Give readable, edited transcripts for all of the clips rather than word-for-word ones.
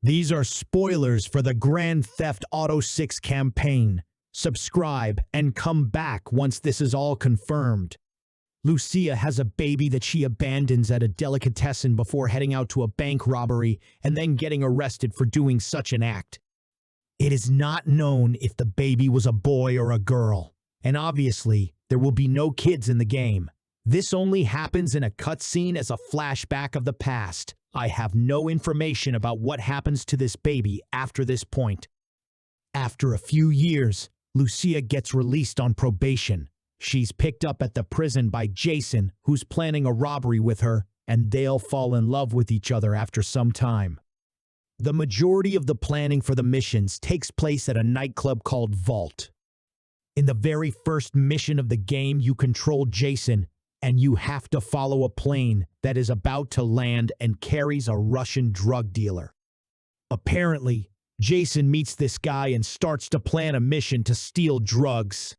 These are spoilers for the Grand Theft Auto 6 campaign. Subscribe and come back once this is all confirmed. Lucia has a baby that she abandons at a delicatessen before heading out to a bank robbery and then getting arrested for doing such an act. It is not known if the baby was a boy or a girl, and obviously, there will be no kids in the game. This only happens in a cutscene as a flashback of the past. I have no information about what happens to this baby after this point. After a few years, Lucia gets released on probation. She's picked up at the prison by Jason, who's planning a robbery with her, and they'll fall in love with each other after some time. The majority of the planning for the missions takes place at a nightclub called Vault. In the very first mission of the game, you control Jason, and you have to follow a plane that is about to land and carries a Russian drug dealer. Apparently, Jason meets this guy and starts to plan a mission to steal drugs.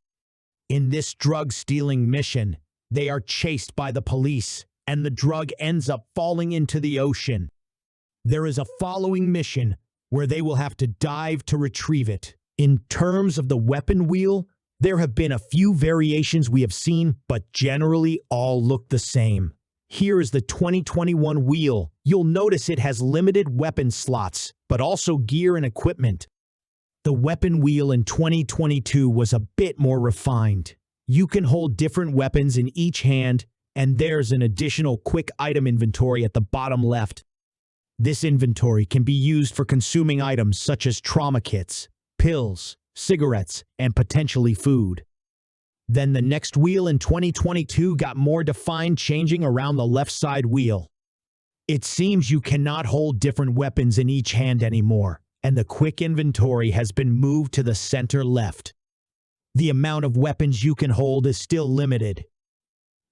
In this drug-stealing mission, they are chased by the police, and the drug ends up falling into the ocean. There is a following mission where they will have to dive to retrieve it. In terms of the weapon wheel, there have been a few variations we have seen, but generally all look the same. Here is the 2021 wheel. You'll notice it has limited weapon slots, but also gear and equipment. The weapon wheel in 2022 was a bit more refined. You can hold different weapons in each hand, and there's an additional quick item inventory at the bottom left. This inventory can be used for consuming items such as trauma kits, pills, cigarettes, and potentially food. Then the next wheel in 2022 got more defined, changing around the left side wheel. It seems you cannot hold different weapons in each hand anymore, and the quick inventory has been moved to the center left. The amount of weapons you can hold is still limited.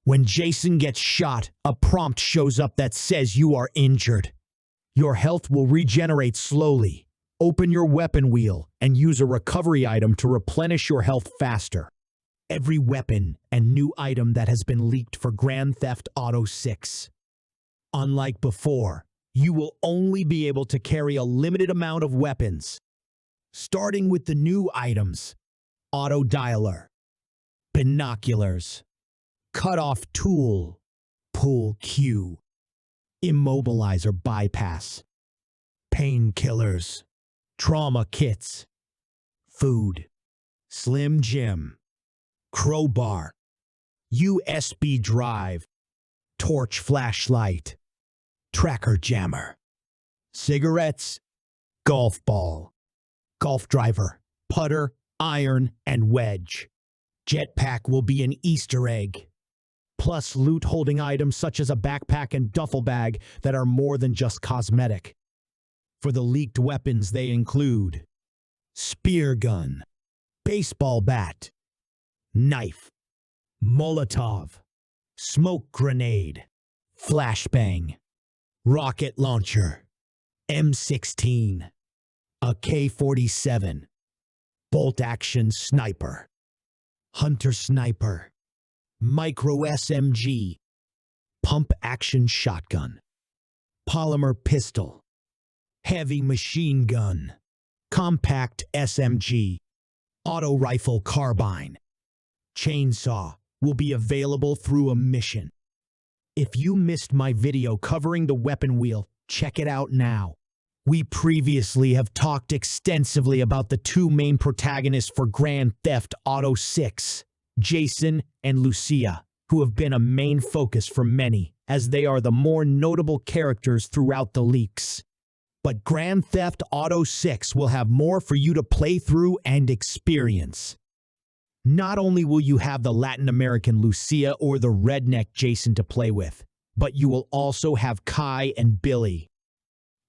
When Jason gets shot, a prompt shows up that says you are injured. Your health will regenerate slowly. Open your weapon wheel and use a recovery item to replenish your health faster. Every weapon and new item that has been leaked for Grand Theft Auto 6. Unlike before, you will only be able to carry a limited amount of weapons. Starting with the new items: auto dialer, binoculars, cut-off tool, pull cue, immobilizer bypass, painkillers, trauma kits, food, Slim Jim, crowbar, USB drive, torch flashlight, tracker jammer, cigarettes, golf ball, golf driver, putter, iron, and wedge. Jetpack will be an Easter egg, plus loot-holding items such as a backpack and duffel bag that are more than just cosmetic. For the leaked weapons, they include spear gun, baseball bat, knife, Molotov, smoke grenade, flashbang, rocket launcher, M16, a K-47, bolt-action sniper, hunter sniper, micro SMG, pump-action shotgun, polymer pistol, heavy machine gun, compact SMG, auto rifle carbine, chainsaw will be available through a mission. If you missed my video covering the weapon wheel, check it out now. We previously have talked extensively about the two main protagonists for Grand Theft Auto 6, Jason and Lucia, who have been a main focus for many, as they are the more notable characters throughout the leaks. But Grand Theft Auto 6 will have more for you to play through and experience. Not only will you have the Latin American Lucia or the redneck Jason to play with, but you will also have Kai and Billy.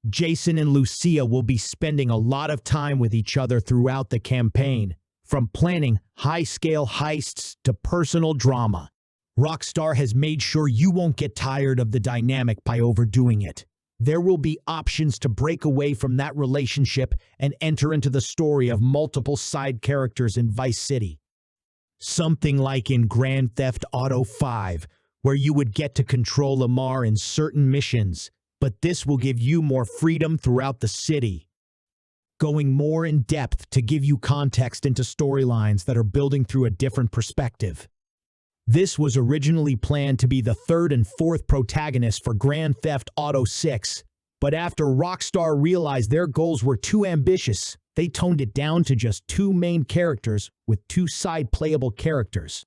Jason and Lucia will be spending a lot of time with each other throughout the campaign, from planning high-scale heists to personal drama. Rockstar has made sure you won't get tired of the dynamic by overdoing it. There will be options to break away from that relationship and enter into the story of multiple side characters in Vice City. Something like in Grand Theft Auto 5, where you would get to control Lamar in certain missions, but this will give you more freedom throughout the city, going more in depth to give you context into storylines that are building through a different perspective. This was originally planned to be the third and fourth protagonists for Grand Theft Auto 6, but after Rockstar realized their goals were too ambitious, they toned it down to just two main characters with two side playable characters.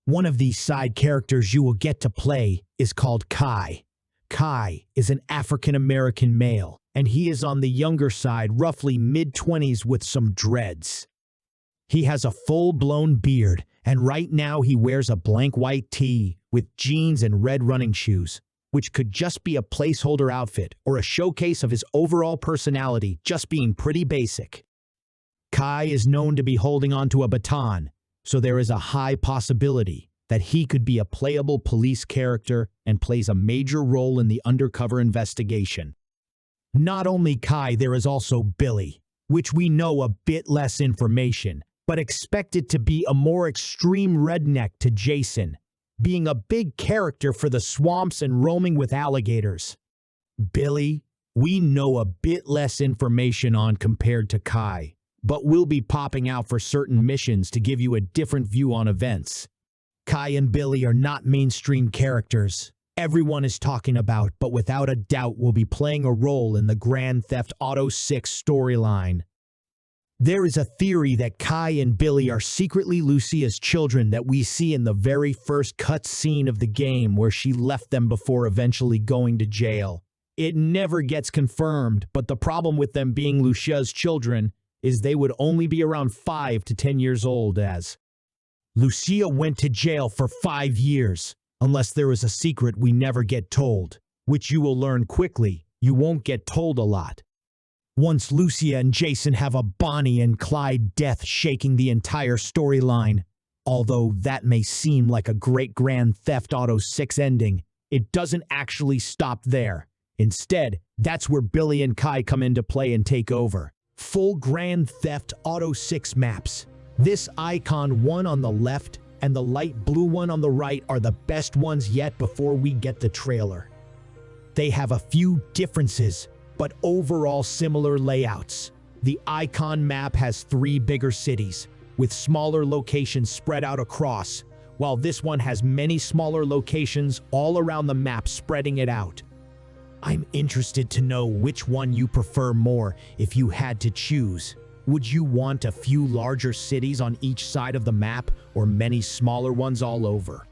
One of these side characters you will get to play is called Kai. Kai is an African-American male, and he is on the younger side, roughly mid-20s with some dreads. He has a full-blown beard, and right now he wears a blank white tee with jeans and red running shoes, which could just be a placeholder outfit or a showcase of his overall personality just being pretty basic. Kai is known to be holding onto a baton, so there is a high possibility that he could be a playable police character and plays a major role in the undercover investigation. Not only Kai, there is also Billy, which we know a bit less information, but expected to be a more extreme redneck to Jason, being a big character for the swamps and roaming with alligators. Billy, we know a bit less information on compared to Kai, but will be popping out for certain missions to give you a different view on events. Kai and Billy are not mainstream characters everyone is talking about, but without a doubt will be playing a role in the Grand Theft Auto 6 storyline. There is a theory that Kai and Billy are secretly Lucia's children that we see in the very first cutscene of the game where she left them before eventually going to jail. It never gets confirmed, but the problem with them being Lucia's children is they would only be around 5 to 10 years old, as Lucia went to jail for 5 years, unless there is a secret we never get told, which you will learn quickly. You won't get told a lot. Once Lucia and Jason have a Bonnie and Clyde death shaking the entire storyline, although that may seem like a great Grand Theft Auto 6 ending, it doesn't actually stop there. Instead, that's where Billy and Kai come into play and take over. Full Grand Theft Auto 6 maps. This icon one on the left and the light blue one on the right are the best ones yet before we get the trailer. They have a few differences, but overall similar layouts. The icon map has 3 bigger cities, with smaller locations spread out across, while this one has many smaller locations all around the map spreading it out. I'm interested to know which one you prefer more if you had to choose. Would you want a few larger cities on each side of the map or many smaller ones all over?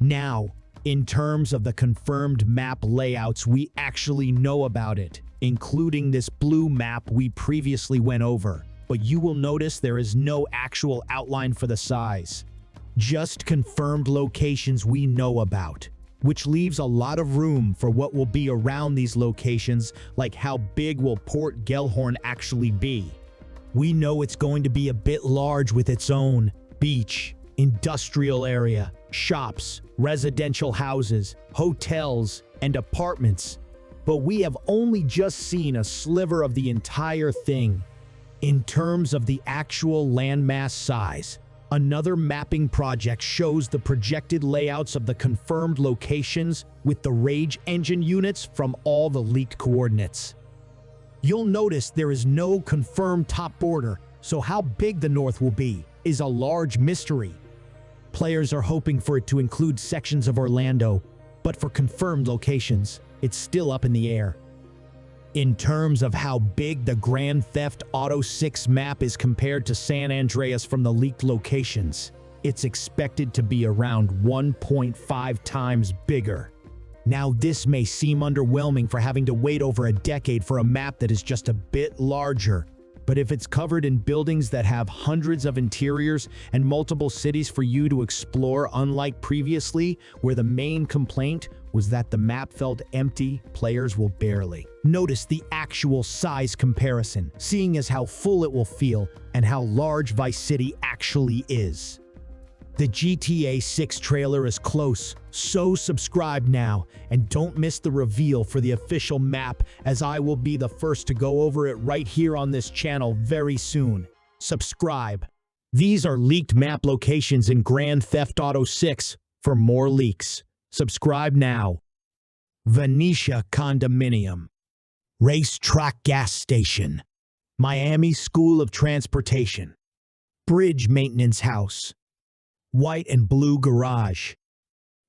Now, in terms of the confirmed map layouts, we actually know about it, including this blue map we previously went over, but you will notice there is no actual outline for the size. Just confirmed locations we know about, which leaves a lot of room for what will be around these locations, like how big will Port Gellhorn actually be. We know it's going to be a bit large with its own beach, industrial area, shops, residential houses, hotels, and apartments, but we have only just seen a sliver of the entire thing. In terms of the actual landmass size, another mapping project shows the projected layouts of the confirmed locations with the Rage engine units from all the leaked coordinates. You'll notice there is no confirmed top border, so how big the North will be is a large mystery. Players are hoping for it to include sections of Orlando, but for confirmed locations, it's still up in the air. In terms of how big the Grand Theft Auto 6 map is compared to San Andreas from the leaked locations, it's expected to be around 1.5 times bigger. Now, this may seem underwhelming for having to wait over a decade for a map that is just a bit larger, but if it's covered in buildings that have hundreds of interiors and multiple cities for you to explore, unlike previously, where the main complaint was that the map felt empty, players will barely notice the actual size comparison, seeing as how full it will feel and how large Vice City actually is. The GTA 6 trailer is close, so subscribe now and don't miss the reveal for the official map, as I will be the first to go over it right here on this channel very soon. Subscribe. These are leaked map locations in Grand Theft Auto 6. For more leaks, subscribe now. Venetia Condominium, Racetrack Gas Station, Miami School of Transportation, Bridge Maintenance House, White and Blue Garage,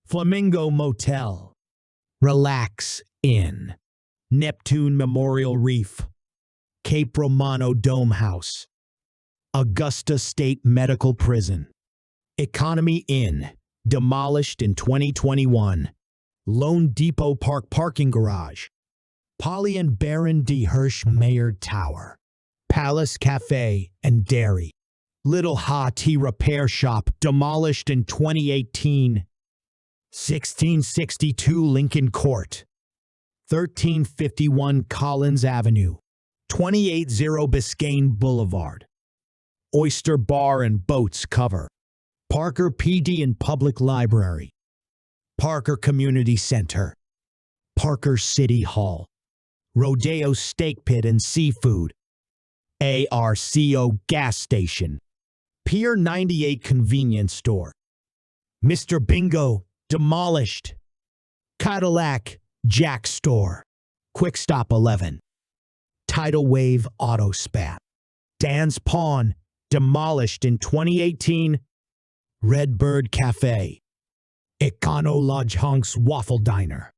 Flamingo Motel, Relax Inn, Neptune Memorial Reef, Cape Romano Dome House, Augusta State Medical Prison, Economy Inn, demolished in 2021, Lone Depot Park Parking Garage, Polly and Baron D. Hirsch Mayer Tower, Palace Cafe and Dairy, Little Ha Tea Repair Shop, demolished in 2018, 1662 Lincoln Court, 1351 Collins Avenue, 280 Biscayne Boulevard, Oyster Bar and Boats Cover, Parker PD and Public Library, Parker Community Center, Parker City Hall, Rodeo Steak Pit and Seafood, ARCO Gas Station, Pier 98 Convenience Store, Mr. Bingo, demolished, Cadillac Jack Store, Quick Stop 11, Tidal Wave Auto Spat, Dan's Pawn, demolished in 2018, Red Bird Cafe, Econo Lodge Hunks Waffle Diner,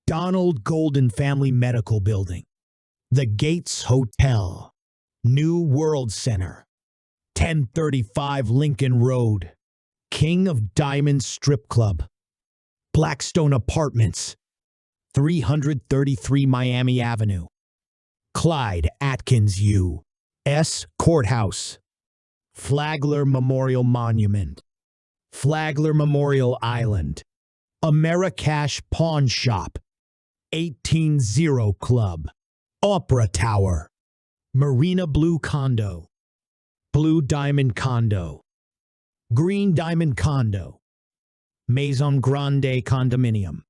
Donald Golden Family Medical Building, The Gates Hotel, New World Center, 1035 Lincoln Road, King of Diamonds Strip Club, Blackstone Apartments, 333 Miami Avenue, Clyde Atkins U.S. Courthouse, Flagler Memorial Monument, Flagler Memorial Island, Americash Pawn Shop, 180 Club, Opera Tower, Marina Blue Condo, Blue Diamond Condo, Green Diamond Condo, Maison Grande Condominium,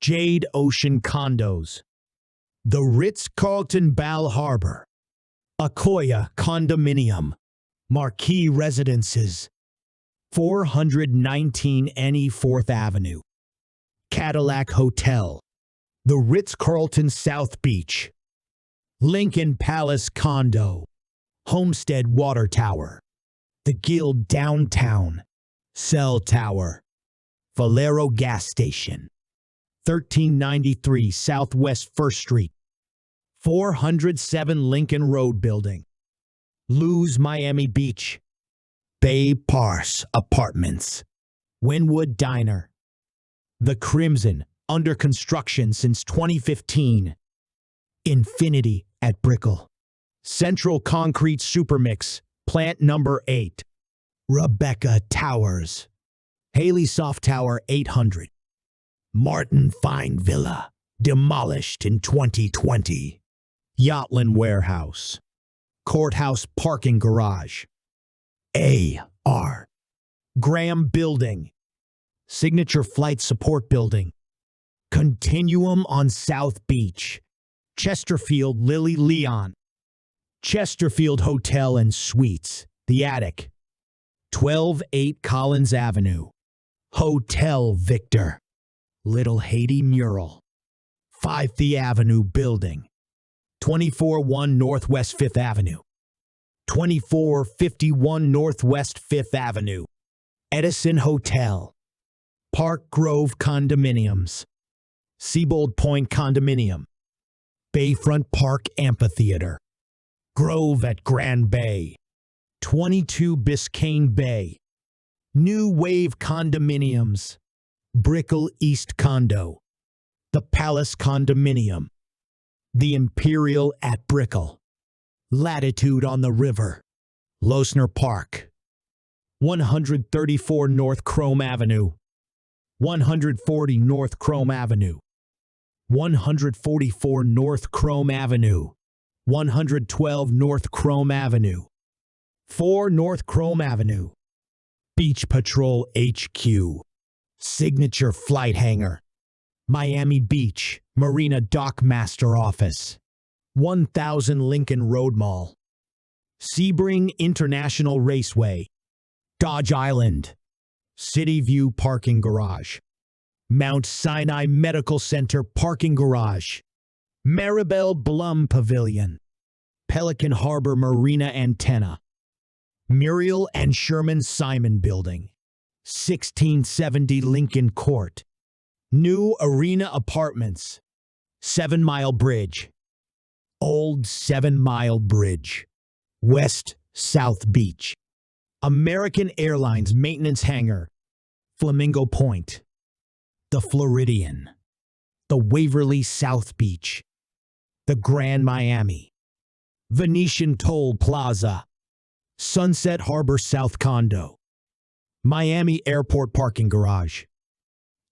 Jade Ocean Condos, The Ritz-Carlton Bal Harbor, Akoya Condominium, Marquee Residences, 419 NE 4th Avenue, Cadillac Hotel, The Ritz-Carlton South Beach, Lincoln Palace Condo, Homestead Water Tower, The Guild Downtown, Cell Tower, Valero Gas Station, 1393 Southwest 1st Street, 407 Lincoln Road Building, Lou's Miami Beach, Bay Pars Apartments, Wynwood Diner, The Crimson, under construction since 2015, Infinity at Brickell, Central Concrete Supermix, Plant Number 8, Rebecca Towers, Haley Soft Tower 800, Martin Fine Villa, demolished in 2020, Yachtland Warehouse, Courthouse Parking Garage, A.R. Graham Building, Signature Flight Support Building, Continuum on South Beach, Chesterfield Lily Leon, Chesterfield Hotel and Suites, The Attic, 128 Collins Avenue, Hotel Victor, Little Haiti Mural, 5th Avenue Building, 241 Northwest 5th Avenue, 2451 Northwest 5th Avenue, Edison Hotel, Park Grove Condominiums, Seabold Point Condominium, Bayfront Park Amphitheater, Grove at Grand Bay, 22 Biscayne Bay, New Wave Condominiums, Brickell East Condo, The Palace Condominium, The Imperial at Brickell, Latitude on the River, Losner Park, 134 North Chrome Avenue, 140 North Chrome Avenue, 144 North Chrome Avenue, 112 North Chrome Avenue, 4 North Chrome Avenue, Beach Patrol HQ, Signature Flight Hangar, Miami Beach, Marina Dock Master Office, 1000 Lincoln Road Mall, Sebring International Raceway, Dodge Island, City View Parking Garage, Mount Sinai Medical Center parking garage, Maribel Blum Pavilion, Pelican Harbor Marina antenna, Muriel and Sherman Simon Building, 1670 Lincoln Court, New Arena Apartments, 7 Mile Bridge, Old 7 Mile Bridge, West South Beach, American Airlines Maintenance Hangar, Flamingo Point, the Floridian, the Waverly South Beach, the Grand Miami, Venetian Toll Plaza, Sunset Harbor South Condo, Miami Airport Parking Garage,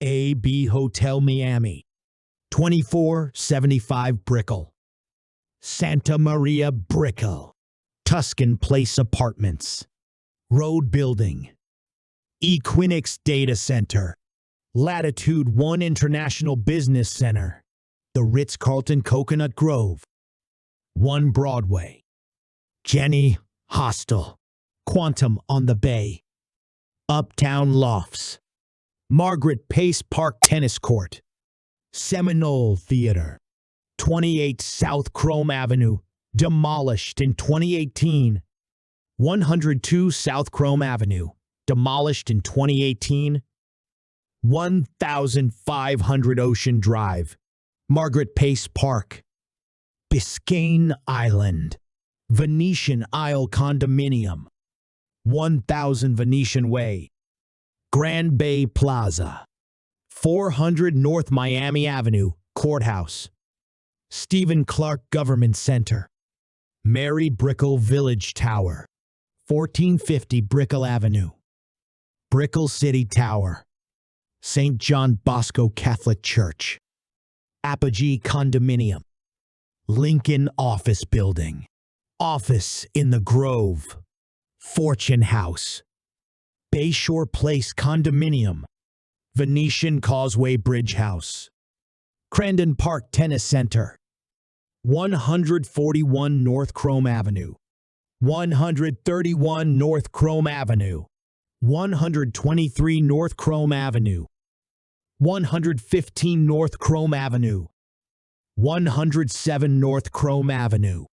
AB Hotel Miami, 2475 Brickell, Santa Maria Brickell, Tuscan Place Apartments, Road Building, Equinix Data Center, Latitude 1 International Business Center, the Ritz-Carlton Coconut Grove, 1 Broadway, Jenny Hostel, Quantum on the Bay, Uptown Lofts, Margaret Pace Park Tennis Court, Seminole Theater, 28 South Chrome Avenue, demolished in 2018, 102 South Chrome Avenue, demolished in 2018, 1500 Ocean Drive, Margaret Pace Park, Biscayne Island, Venetian Isle Condominium, 1000 Venetian Way, Grand Bay Plaza, 400 North Miami Avenue, Courthouse, Stephen Clark Government Center, Mary Brickell Village Tower, 1450 Brickell Avenue, Brickell City Tower, St. John Bosco Catholic Church, Apogee Condominium, Lincoln Office Building, Office in the Grove, Fortune House, Bayshore Place Condominium, Venetian Causeway Bridge House, Crandon Park Tennis Center, 141 North Chrome Avenue, 131 North Chrome Avenue, 123 North Chrome Avenue, 115 North Chrome Avenue, 107 North Chrome Avenue,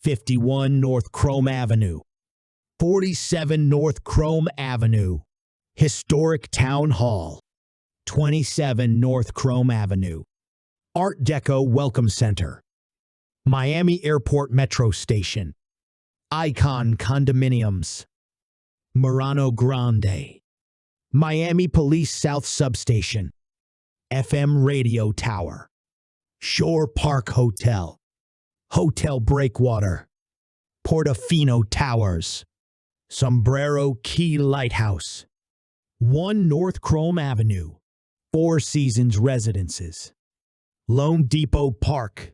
51 North Chrome Avenue, 47 North Chrome Avenue, Historic Town Hall, 27 North Chrome Avenue, Art Deco Welcome Center, Miami Airport Metro Station, Icon Condominiums, Murano Grande, Miami Police South Substation, FM Radio Tower, Shore Park Hotel, Hotel Breakwater, Portofino Towers, Sombrero Key Lighthouse, 1 North Chrome Avenue, Four Seasons Residences, Lone Depot Park,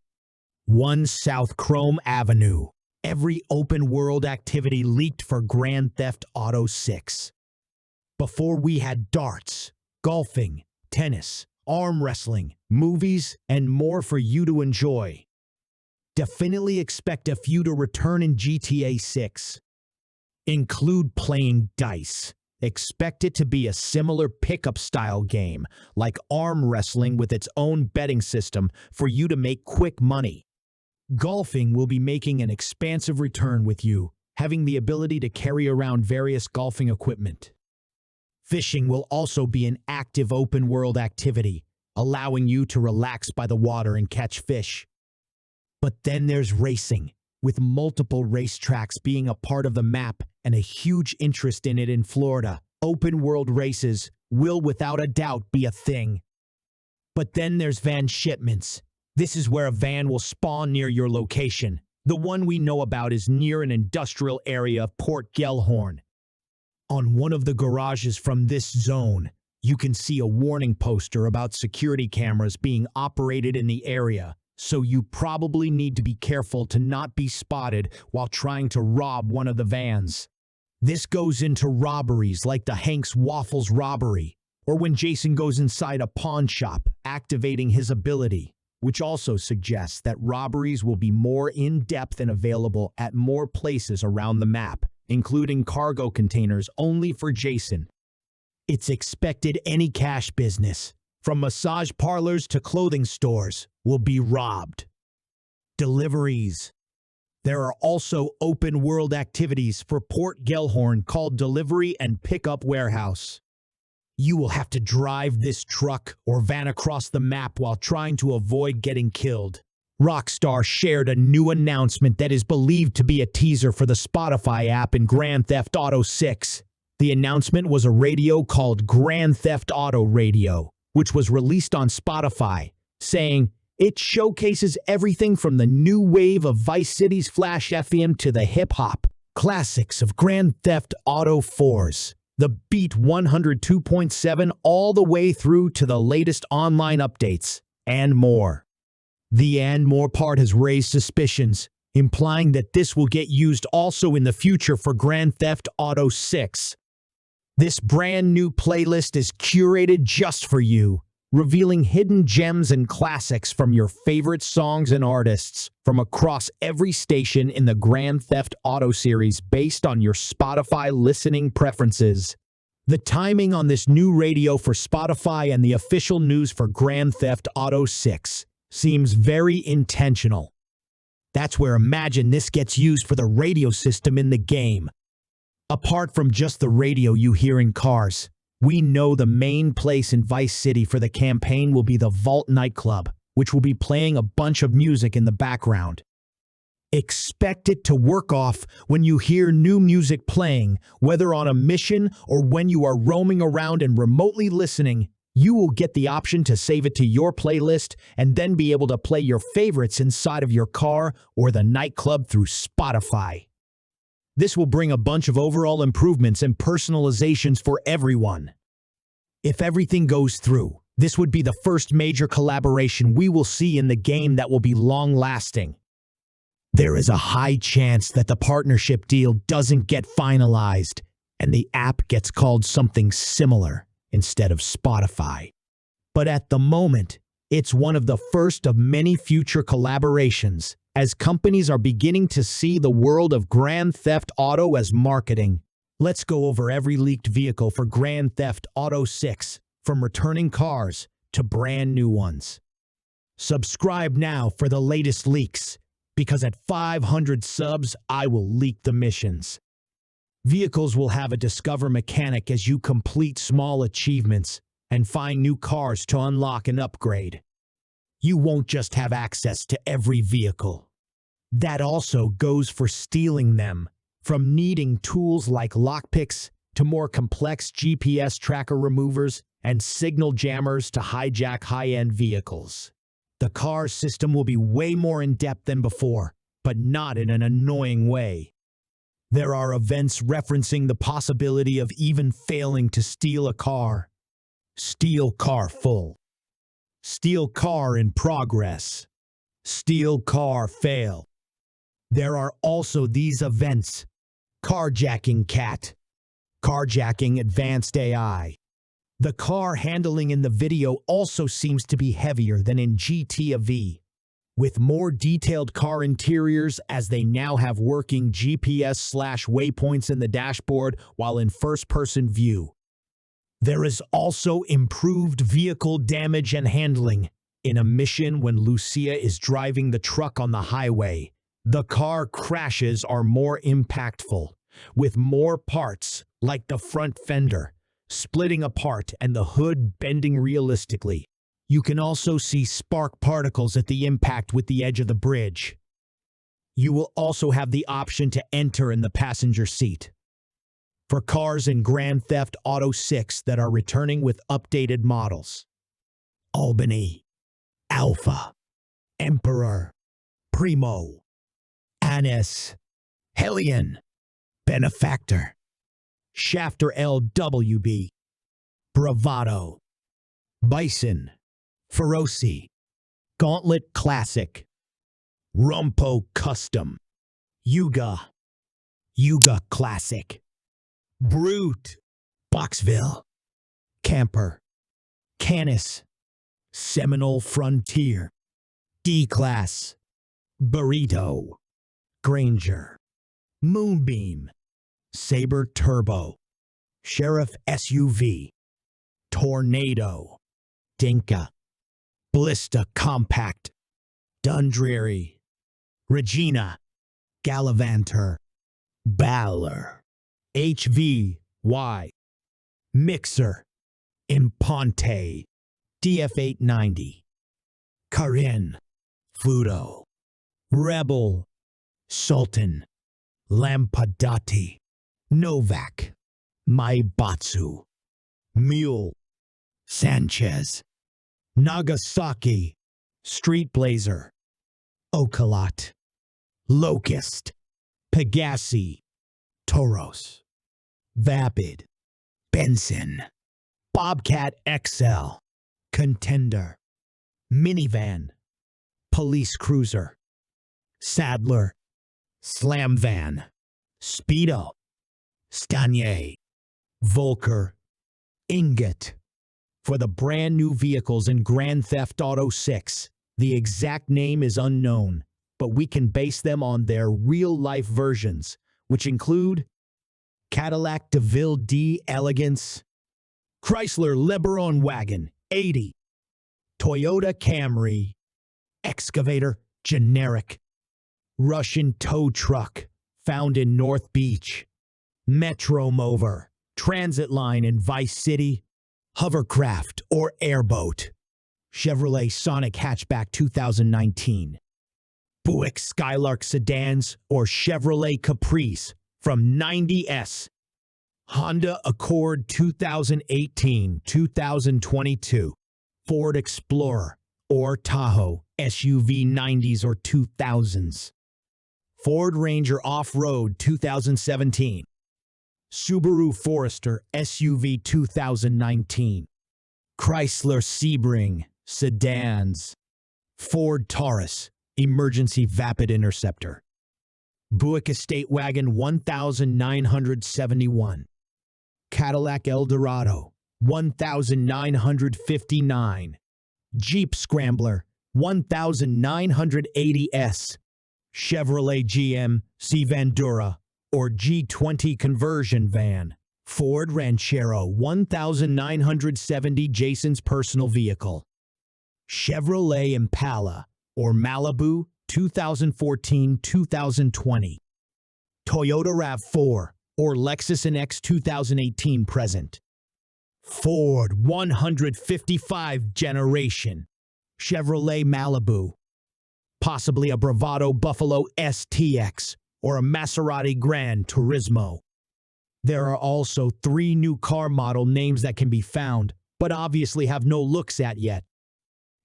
1 South Chrome Avenue. Every open-world activity leaked for Grand Theft Auto 6. Before we had darts, golfing, tennis, arm wrestling, movies, and more for you to enjoy. Definitely expect a few to return in GTA 6. Include playing dice. Expect it to be a similar pickup-style game, like arm wrestling with its own betting system for you to make quick money. Golfing will be making an expansive return with you, having the ability to carry around various golfing equipment. Fishing will also be an active open-world activity, allowing you to relax by the water and catch fish. But then there's racing, with multiple racetracks being a part of the map and a huge interest in it in Florida. Open-world races will without a doubt be a thing. But then there's van shipments. This is where a van will spawn near your location. The one we know about is near an industrial area of Port Gellhorn. On one of the garages from this zone, you can see a warning poster about security cameras being operated in the area, so you probably need to be careful to not be spotted while trying to rob one of the vans. This goes into robberies like the Hank's Waffles robbery, or when Jason goes inside a pawn shop, activating his ability, which also suggests that robberies will be more in-depth and available at more places around the map, including cargo containers only for Jason. It's expected any cash business, from massage parlors to clothing stores, will be robbed. Deliveries. There are also open-world activities for Port Gellhorn called Delivery and Pickup Warehouse. You will have to drive this truck or van across the map while trying to avoid getting killed. Rockstar shared a new announcement that is believed to be a teaser for the Spotify app in Grand Theft Auto 6. The announcement was a radio called Grand Theft Auto Radio, which was released on Spotify, saying, "It showcases everything from the new wave of Vice City's Flash FM to the hip-hop classics of Grand Theft Auto 4's, the Beat 102.7 all the way through to the latest online updates, and more." The "and more" part has raised suspicions, implying that this will get used also in the future for Grand Theft Auto 6. This brand new playlist is curated just for you, revealing hidden gems and classics from your favorite songs and artists from across every station in the Grand Theft Auto series based on your Spotify listening preferences. The timing on this new radio for Spotify and the official news for Grand Theft Auto 6 seems very intentional. That's where imagine this gets used for the radio system in the game. Apart from just the radio you hear in cars, we know the main place in Vice City for the campaign will be the Vault nightclub, which will be playing a bunch of music in the background. Expect it to work off when you hear new music playing, whether on a mission or when you are roaming around and remotely listening. You will get the option to save it to your playlist and then be able to play your favorites inside of your car or the nightclub through Spotify. This will bring a bunch of overall improvements and personalizations for everyone. If everything goes through, this would be the first major collaboration we will see in the game that will be long-lasting. There is a high chance that the partnership deal doesn't get finalized and the app gets called something similar instead of Spotify. But at the moment, it's one of the first of many future collaborations, as companies are beginning to see the world of Grand Theft Auto as marketing. Let's go over every leaked vehicle for Grand Theft Auto 6, from returning cars to brand new ones. Subscribe now for the latest leaks, because at 500 subs, I will leak the missions. Vehicles will have a discover mechanic as you complete small achievements and find new cars to unlock and upgrade. You won't just have access to every vehicle. That also goes for stealing them, from needing tools like lockpicks to more complex GPS tracker removers and signal jammers to hijack high-end vehicles. The car system will be way more in-depth than before, but not in an annoying way. There are events referencing the possibility of even failing to steal a car. Steal car full. Steal car in progress. Steal car fail. There are also these events. Carjacking cat. Carjacking advanced AI. The car handling in the video also seems to be heavier than in GTA V, with more detailed car interiors as they now have working GPS/waypoints in the dashboard while in first-person view. There is also improved vehicle damage and handling. In a mission when Lucia is driving the truck on the highway, the car crashes are more impactful, with more parts, like the front fender, splitting apart and the hood bending realistically. You can also see spark particles at the impact with the edge of the bridge. You will also have the option to enter in the passenger seat. For cars in Grand Theft Auto 6 that are returning with updated models: Albany, Alpha, Emperor, Primo, Anis, Hellion, Benefactor, Shafter LWB, Bravado, Bison, Feroci, Gauntlet Classic, Rumpo Custom, Yuga, Yuga Classic, Brute, Boxville, Camper, Canis, Seminole Frontier, D-Class, Burrito, Granger, Moonbeam, Sabre Turbo, Sheriff SUV, Tornado, Dinka, Blista Compact, Dundreary, Regina, Gallivanter, Balor, HVY, Mixer, Imponte, DF890, Karin, Fudo, Rebel, Sultan, Lampadati, Novak, Maibatsu, Mule, Sanchez, Nagasaki, Street Blazer, Okalot, Locust, Pegassi, Toros, Vapid, Benson, Bobcat XL, Contender, Minivan, Police Cruiser, Sadler, Slam Van, Speedo, Stanier, Volker, Ingot. For the brand new vehicles in Grand Theft Auto 6, the exact name is unknown, but we can base them on their real-life versions, which include Cadillac DeVille D Elegance, Chrysler LeBaron Wagon 80, Toyota Camry, Excavator Generic, Russian Tow Truck found in North Beach, Metro Mover, Transit Line in Vice City, Hovercraft or Airboat, Chevrolet Sonic Hatchback 2019, Buick Skylark Sedans or Chevrolet Caprice from 90S, Honda Accord 2018-2022, Ford Explorer or Tahoe SUV 90s or 2000s, Ford Ranger Off-Road 2017, Subaru Forester SUV 2019, Chrysler Sebring Sedans, Ford Taurus Emergency Vapid Interceptor, Buick Estate Wagon 1971, Cadillac Eldorado 1959, Jeep Scrambler 1980S, Chevrolet GMC Vandura or G20 conversion van, Ford Ranchero 1970 Jason's personal vehicle, Chevrolet Impala or Malibu 2014-2020, Toyota RAV4 or Lexus NX 2018 present, Ford 155 generation, Chevrolet Malibu, possibly a Bravado Buffalo STX or a Maserati Gran Turismo. There are also 3 new car model names that can be found, but obviously have no looks at yet.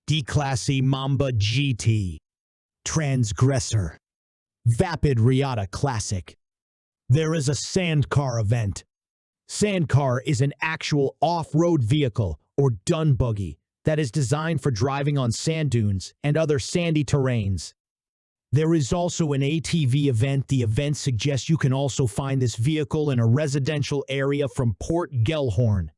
D-Classy Mamba GT, Transgressor, Vapid Riata Classic. There is a Sandcar event. Sandcar is an actual off-road vehicle or dune buggy that is designed for driving on sand dunes and other sandy terrains. There is also an ATV event. The event suggests you can also find this vehicle in a residential area from Port Gellhorn.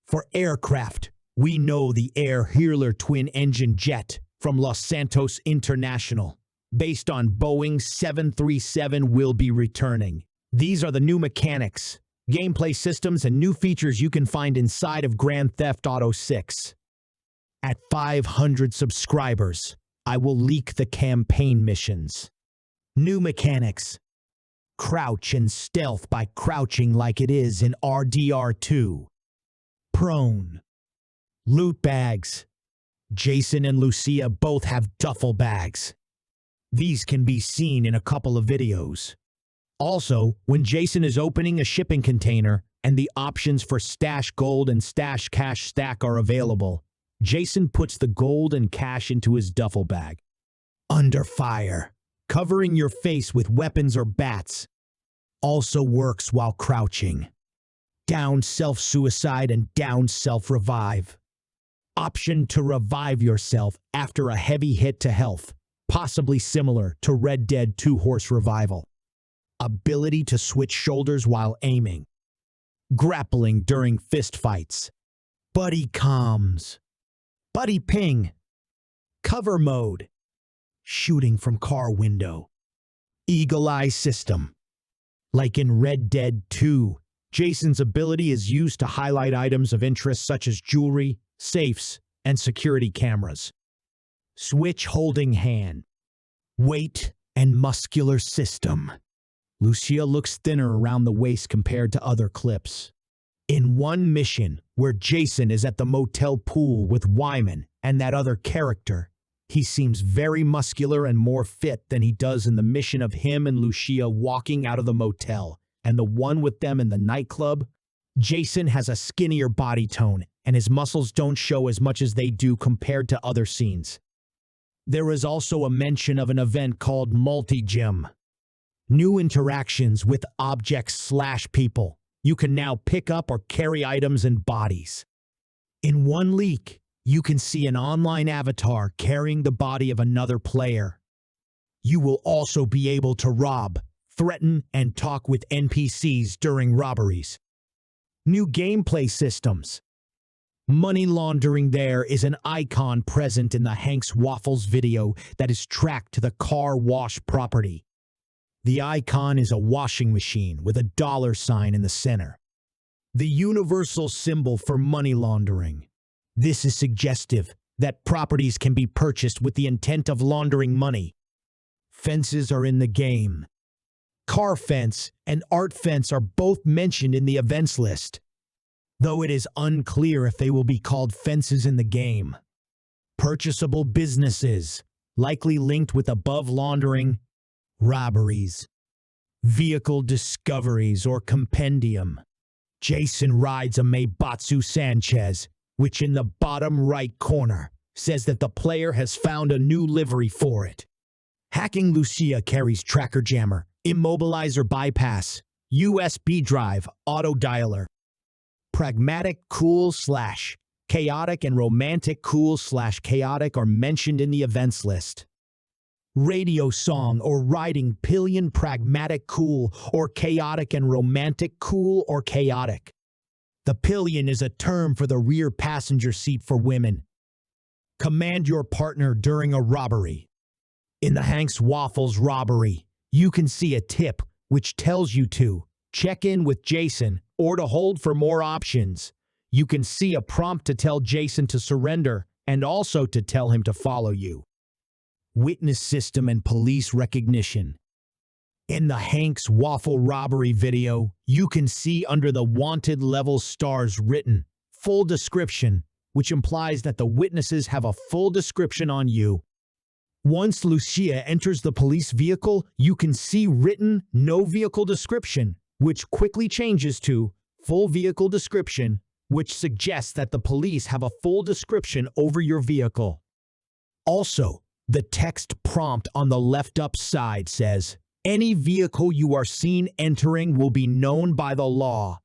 For aircraft, we know the Air Healer twin-engine jet from Los Santos International, based on Boeing 737, will be returning. These are the new mechanics, gameplay systems, and new features you can find inside of Grand Theft Auto 6. At 500 subscribers, I will leak the campaign missions. New mechanics. Crouch and stealth by crouching like it is in RDR2. Prone. Loot bags. Jason and Lucia both have duffel bags. These can be seen in a couple of videos. Also, when Jason is opening a shipping container and the options for stash gold and stash cash stack are available, Jason puts the gold and cash into his duffel bag. Under fire. Covering your face with weapons or bats also works while crouching. Down self-suicide and down self-revive. Option to revive yourself after a heavy hit to health, possibly similar to Red Dead 2 Horse Revival. Ability to switch shoulders while aiming. Grappling during fistfights. Buddy comms. Buddy ping. Cover mode. Shooting from car window. Eagle eye system. Like in Red Dead 2, Jason's ability is used to highlight items of interest such as jewelry, safes, and security cameras. Switch holding hand. Weight and muscular system. Lucia looks thinner around the waist compared to other clips. In one mission, where Jason is at the motel pool with Wyman and that other character, he seems very muscular and more fit than he does in the mission of him and Lucia walking out of the motel, and the one with them in the nightclub. Jason has a skinnier body tone, and his muscles don't show as much as they do compared to other scenes. There is also a mention of an event called Multi-Gym. New interactions with objects/people. You can now pick up or carry items and bodies. In one leak, you can see an online avatar carrying the body of another player. You will also be able to rob, threaten, and talk with NPCs during robberies. New gameplay systems. Money laundering. There is an icon present in the Hank's Waffles video that is tracked to the car wash property. The icon is a washing machine with a $sign in the center. The universal symbol for money laundering. This is suggestive that properties can be purchased with the intent of laundering money. Fences are in the game. Car fence and art fence are both mentioned in the events list, though it is unclear if they will be called fences in the game. Purchasable businesses, likely linked with above laundering, robberies, vehicle discoveries or compendium. Jason rides a Meibatsu Sanchez, which in the bottom right corner says that the player has found a new livery for it. Hacking. Lucia carries tracker jammer, immobilizer bypass, USB drive, auto dialer. Pragmatic, cool / chaotic, and romantic. Cool / chaotic are mentioned in the events list. Radio song or riding pillion. Pragmatic, cool or chaotic, and romantic, cool or chaotic. The pillion is a term for the rear passenger seat for women. Command your partner during a robbery. In the Hank's Waffles robbery, you can see a tip which tells you to check in with Jason or to hold for more options. You can see a prompt to tell Jason to surrender and also to tell him to follow you. Witness system and police recognition. In the Hank's Waffle robbery video, you can see under the wanted level stars written full description, which implies that the witnesses have a full description on you. Once Lucia enters the police vehicle, you can see written no vehicle description, which quickly changes to full vehicle description, which suggests that the police have a full description over your vehicle. Also, the text prompt on the left up side says, "Any vehicle you are seen entering will be known by the law."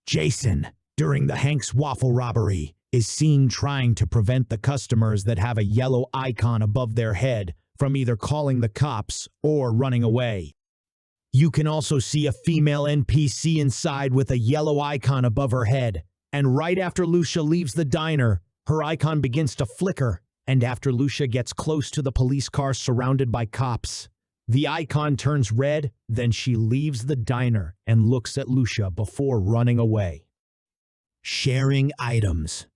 Jason, during the Hank's Waffle robbery, is seen trying to prevent the customers that have a yellow icon above their head from either calling the cops or running away. You can also see a female NPC inside with a yellow icon above her head, and right after Lucia leaves the diner, her icon begins to flicker, and after Lucia gets close to the police car surrounded by cops, the icon turns red. Then she leaves the diner and looks at Lucia before running away. Sharing items.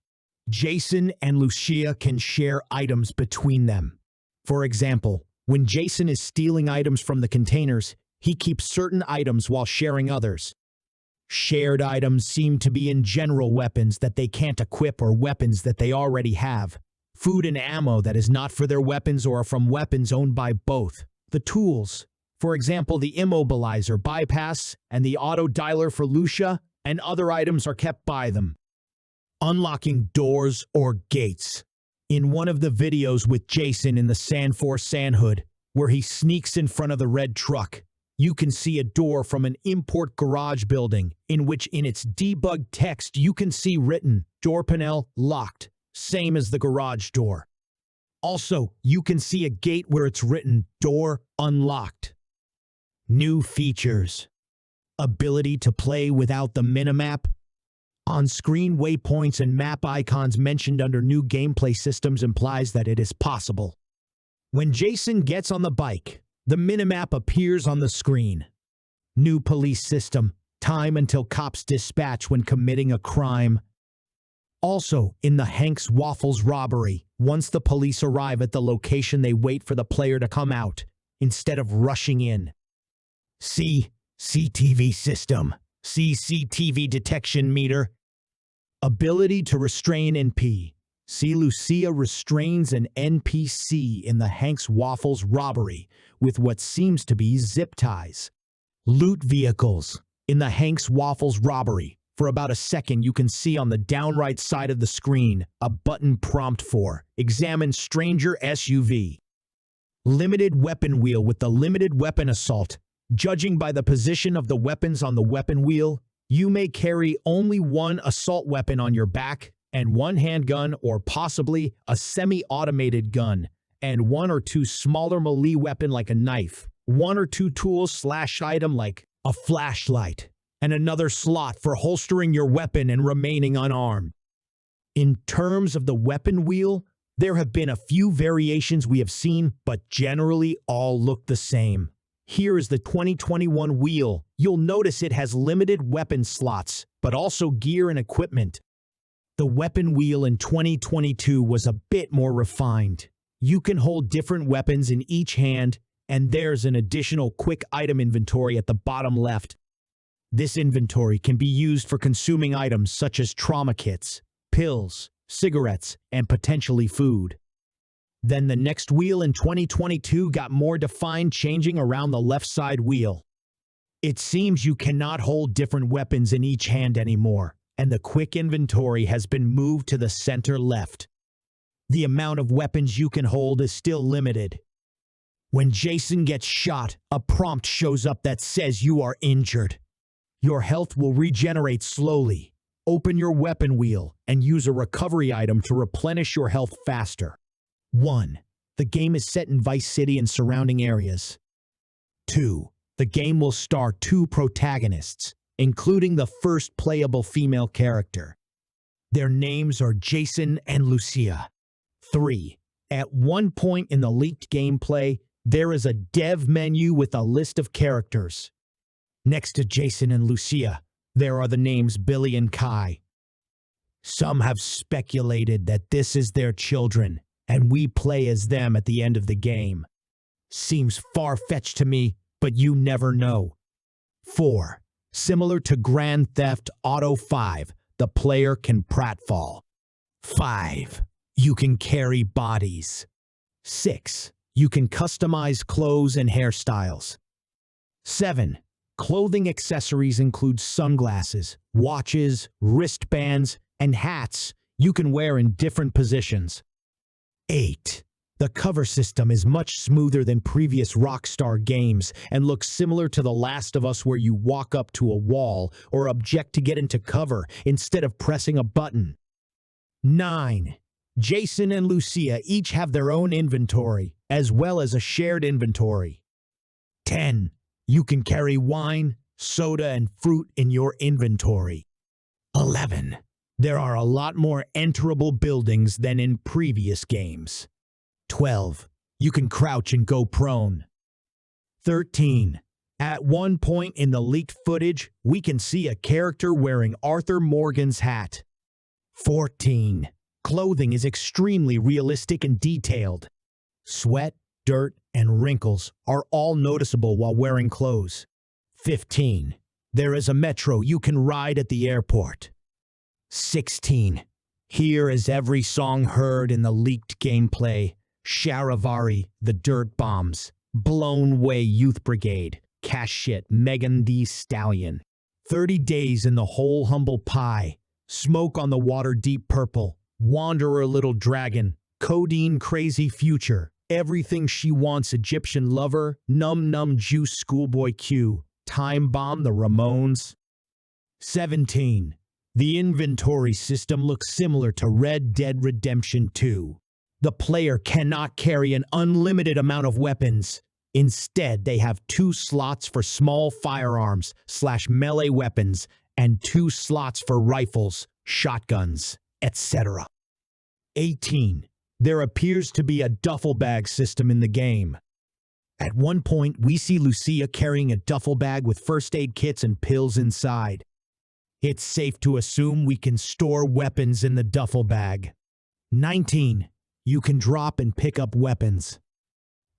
Jason and Lucia can share items between them. For example, when Jason is stealing items from the containers, he keeps certain items while sharing others. Shared items seem to be in general weapons that they can't equip or weapons that they already have. Food and ammo that is not for their weapons or from weapons owned by both. The tools, for example the immobilizer bypass and the auto dialer for Lucia, and other items are kept by them. Unlocking doors or gates. In one of the videos with Jason in the San Hood, where he sneaks in front of the red truck, you can see a door from an import garage building in which in its debug text you can see written, "Door panel locked," same as the garage door. Also, you can see a gate where it's written, "Door unlocked." New features. Ability to play without the minimap. On-screen waypoints and map icons mentioned under new gameplay systems implies that it is possible. When Jason gets on the bike, the minimap appears on the screen. New police system. Time until cops dispatch when committing a crime. Also, in the Hank's Waffles robbery, once the police arrive at the location, they wait for the player to come out, instead of rushing in. CCTV system. CCTV detection meter. Ability to restrain NP. See, Lucia restrains an NPC in the Hank's Waffles robbery with what seems to be zip ties. Loot vehicles. In the Hank's Waffles robbery, for about a second you can see on the down right side of the screen a button prompt for Examine Stranger SUV. Limited weapon wheel with the limited weapon assault. Judging by the position of the weapons on the weapon wheel, you may carry only one assault weapon on your back and one handgun or possibly a semi-automated gun, and one or two smaller melee weapon like a knife, one or two tools/item like a flashlight, and another slot for holstering your weapon and remaining unarmed. In terms of the weapon wheel, there have been a few variations we have seen, but generally all look the same. Here is the 2021 wheel. You'll notice it has limited weapon slots, but also gear and equipment. The weapon wheel in 2022 was a bit more refined. You can hold different weapons in each hand, and there's an additional quick item inventory at the bottom left. This inventory can be used for consuming items such as trauma kits, pills, cigarettes, and potentially food. Then the next wheel in 2022 got more defined, changing around the left side wheel. It seems you cannot hold different weapons in each hand anymore, and the quick inventory has been moved to the center left. The amount of weapons you can hold is still limited. When Jason gets shot, a prompt shows up that says you are injured. Your health will regenerate slowly. Open your weapon wheel and use a recovery item to replenish your health faster. 1. The game is set in Vice City and surrounding areas. 2. The game will star 2 protagonists, including the first playable female character. Their names are Jason and Lucia. 3. At one point in the leaked gameplay, there is a dev menu with a list of characters. Next to Jason and Lucia, there are the names Billy and Kai. Some have speculated that this is their children, and we play as them at the end of the game. Seems far-fetched to me, but you never know. 4. Similar to Grand Theft Auto 5, the player can pratfall. 5. You can carry bodies. 6. You can customize clothes and hairstyles. 7. Clothing accessories include sunglasses, watches, wristbands, and hats you can wear in different positions. 8. The cover system is much smoother than previous Rockstar games and looks similar to The Last of Us, where you walk up to a wall or object to get into cover instead of pressing a button. 9. Jason and Lucia each have their own inventory, as well as a shared inventory. 10. You can carry wine, soda, and fruit in your inventory. 11. There are a lot more enterable buildings than in previous games. 12. You can crouch and go prone. 13. At one point in the leaked footage, we can see a character wearing Arthur Morgan's hat. 14. Clothing is extremely realistic and detailed. Sweat, dirt, and wrinkles are all noticeable while wearing clothes. 15. There is a metro you can ride at the airport. 16. Here is every song heard in the leaked gameplay. Charivari, The Dirt Bombs, Blown Way Youth Brigade, Cash Shit, Megan Thee Stallion. 30 Days in the Whole Humble Pie, Smoke on the Water Deep Purple, Wanderer Little Dragon, Codeine Crazy Future, Everything She Wants Egyptian Lover, Num Num Juice Schoolboy Q, Time Bomb The Ramones. 17. The inventory system looks similar to Red Dead Redemption 2. The player cannot carry an unlimited amount of weapons. Instead, they have 2 slots for small firearms/melee weapons and 2 slots for rifles, shotguns, etc. 18. There appears to be a duffel bag system in the game. At one point, we see Lucia carrying a duffel bag with first aid kits and pills inside. It's safe to assume we can store weapons in the duffel bag. 19. You can drop and pick up weapons.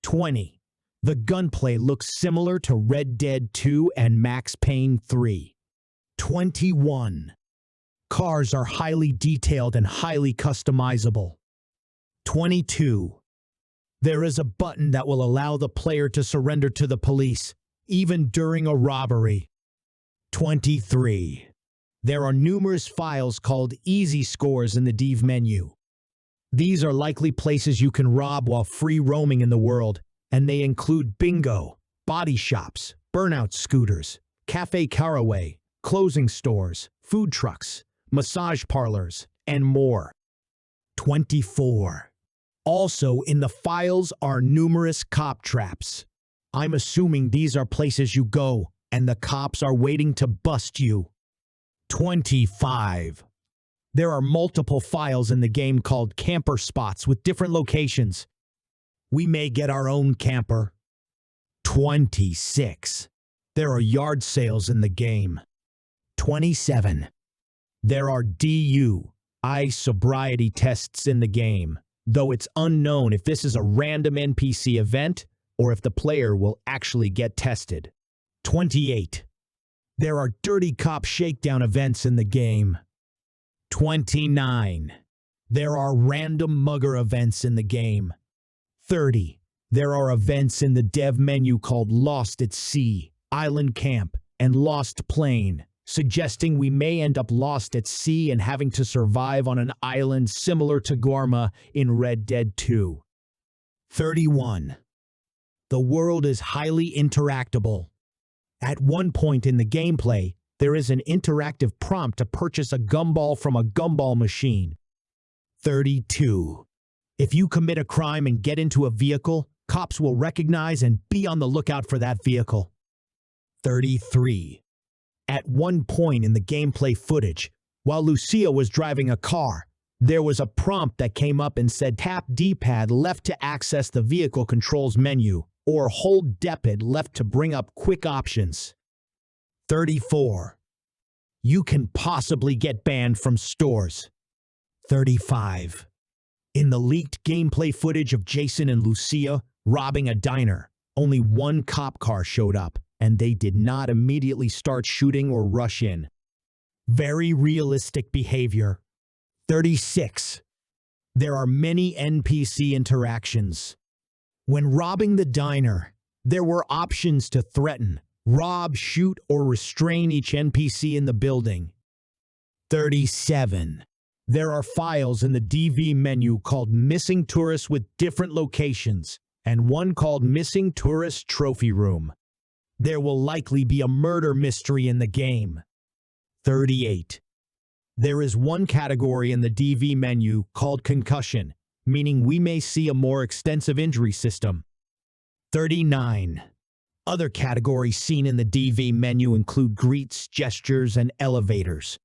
20. The gunplay looks similar to Red Dead 2 and Max Payne 3. 21. Cars are highly detailed and highly customizable. 22. There is a button that will allow the player to surrender to the police, even during a robbery. 23. There are numerous files called Easy Scores in the Div menu. These are likely places you can rob while free roaming in the world, and they include bingo, body shops, burnout scooters, cafe caraway, clothing stores, food trucks, massage parlors, and more. 24. Also in the files are numerous cop traps. I'm assuming these are places you go, and the cops are waiting to bust you. 25. There are multiple files in the game called camper spots with different locations. We may get our own camper. 26. There are yard sales in the game. 27. There are DUI sobriety tests in the game, though it's unknown if this is a random NPC event or if the player will actually get tested. 28. There are dirty cop shakedown events in the game. 29. There are random mugger events in the game. 30. There are events in the dev menu called Lost at Sea, Island Camp, and Lost Plane, suggesting we may end up lost at sea and having to survive on an island similar to Gorma in Red Dead 2. 31. The world is highly interactable. At one point in the gameplay, there is an interactive prompt to purchase a gumball from a gumball machine. 32. If you commit a crime and get into a vehicle, cops will recognize and be on the lookout for that vehicle. 33. At one point in the gameplay footage, while Lucia was driving a car, there was a prompt that came up and said tap D-pad left to access the vehicle controls menu, or hold D-pad left to bring up quick options. 34. You can possibly get banned from stores. 35. In the leaked gameplay footage of Jason and Lucia robbing a diner, only one cop car showed up, and they did not immediately start shooting or rush in. Very realistic behavior. 36. There are many NPC interactions. When robbing the diner, there were options to threaten, rob, shoot, or restrain each NPC in the building. 37. There are files in the DV menu called Missing Tourists with different locations, and one called Missing Tourist Trophy Room. There will likely be a murder mystery in the game. 38. There is one category in the DV menu called Concussion, meaning we may see a more extensive injury system. 39. Other categories seen in the DV menu include greets, gestures, and elevators.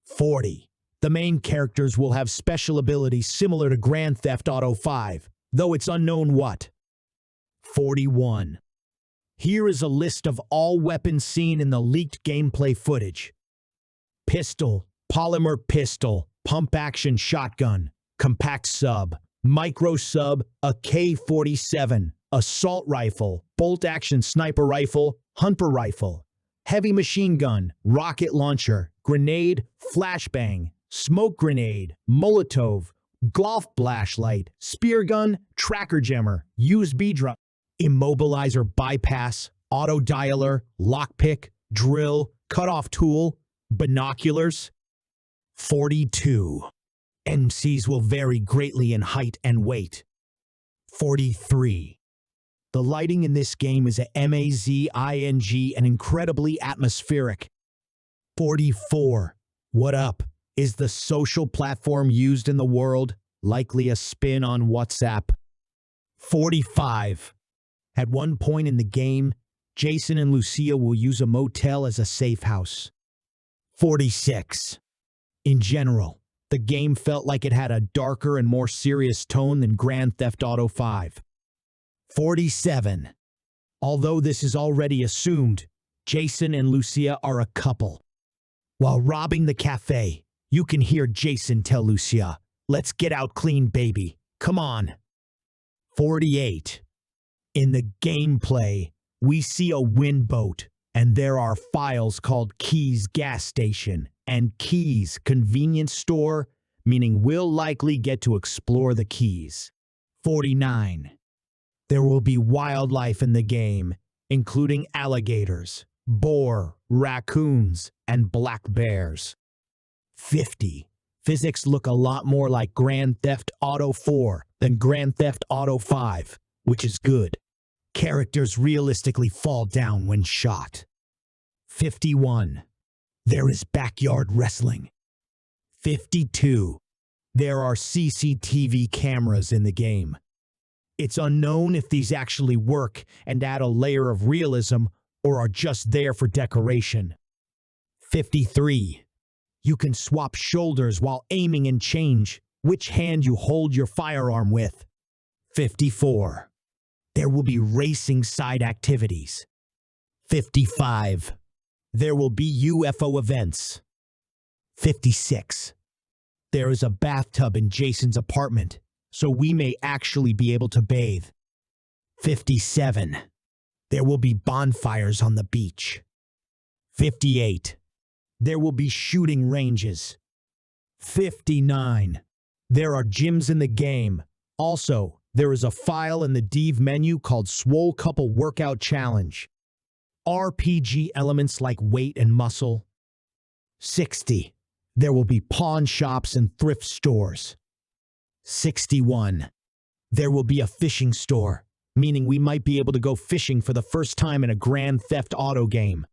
40. The main characters will have special abilities similar to Grand Theft Auto 5, though it's unknown what. 41. Here is a list of all weapons seen in the leaked gameplay footage. Pistol, polymer pistol, pump-action shotgun, compact sub, micro sub, a K-47, assault rifle, bolt-action sniper rifle, hunter rifle, heavy machine gun, rocket launcher, grenade, flashbang, smoke grenade, Molotov, golf flashlight, spear gun, tracker jammer, USB drive, immobilizer bypass, auto dialer, lockpick, drill, cutoff tool, binoculars. 42. MCs will vary greatly in height and weight. 43. The lighting in this game is amazing and incredibly atmospheric. 44. What up? Is the social platform used in the world, likely a spin on WhatsApp. 45. At one point in the game, Jason and Lucia will use a motel as a safe house. 46. In general, the game felt like it had a darker and more serious tone than Grand Theft Auto 5. 47. Although this is already assumed, Jason and Lucia are a couple. While robbing the cafe, you can hear Jason tell Lucia, "Let's get out clean, baby. Come on." 48. In the gameplay, we see a wind boat, and there are files called Keys Gas Station and Keys Convenience Store, meaning we'll likely get to explore the Keys. 49. There will be wildlife in the game, including alligators, boar, raccoons, and black bears. 50. Physics look a lot more like Grand Theft Auto 4 than Grand Theft Auto 5, which is good. Characters realistically fall down when shot. 51. There is backyard wrestling. 52. There are CCTV cameras in the game. It's unknown if these actually work and add a layer of realism or are just there for decoration. 53. You can swap shoulders while aiming and change which hand you hold your firearm with. 54. There will be racing side activities. 55. There will be UFO events. 56. There is a bathtub in Jason's apartment, so we may actually be able to bathe. 57. There will be bonfires on the beach. 58. There will be shooting ranges. 59. There are gyms in the game. Also, there is a file in the Div menu called Swole Couple Workout Challenge. RPG elements like weight and muscle. 60. There will be pawn shops and thrift stores. 61. There will be a fishing store, meaning we might be able to go fishing for the first time in a Grand Theft Auto game.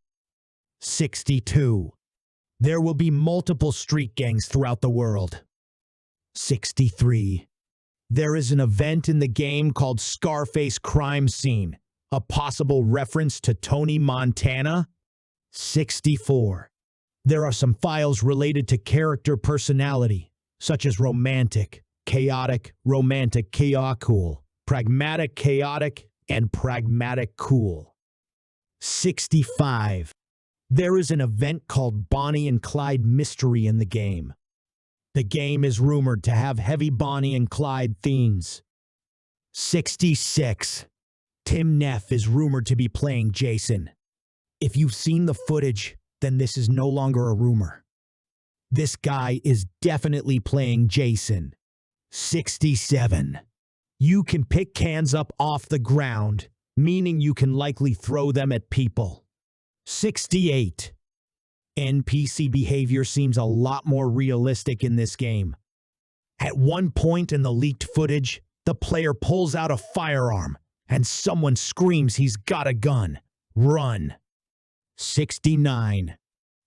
62. There will be multiple street gangs throughout the world. 63. There is an event in the game called Scarface Crime Scene, a possible reference to Tony Montana. 64. There are some files related to character personality, such as romantic, chaotic, cool, pragmatic, chaotic, and pragmatic cool. 65. There is an event called Bonnie and Clyde Mystery in the game. The game is rumored to have heavy Bonnie and Clyde themes. 66. Tim Neff is rumored to be playing Jason. If you've seen the footage, then this is no longer a rumor. This guy is definitely playing Jason. 67. You can pick cans up off the ground, meaning you can likely throw them at people. 68. NPC behavior seems a lot more realistic in this game. At one point in the leaked footage, the player pulls out a firearm and someone screams he's got a gun. Run. 69.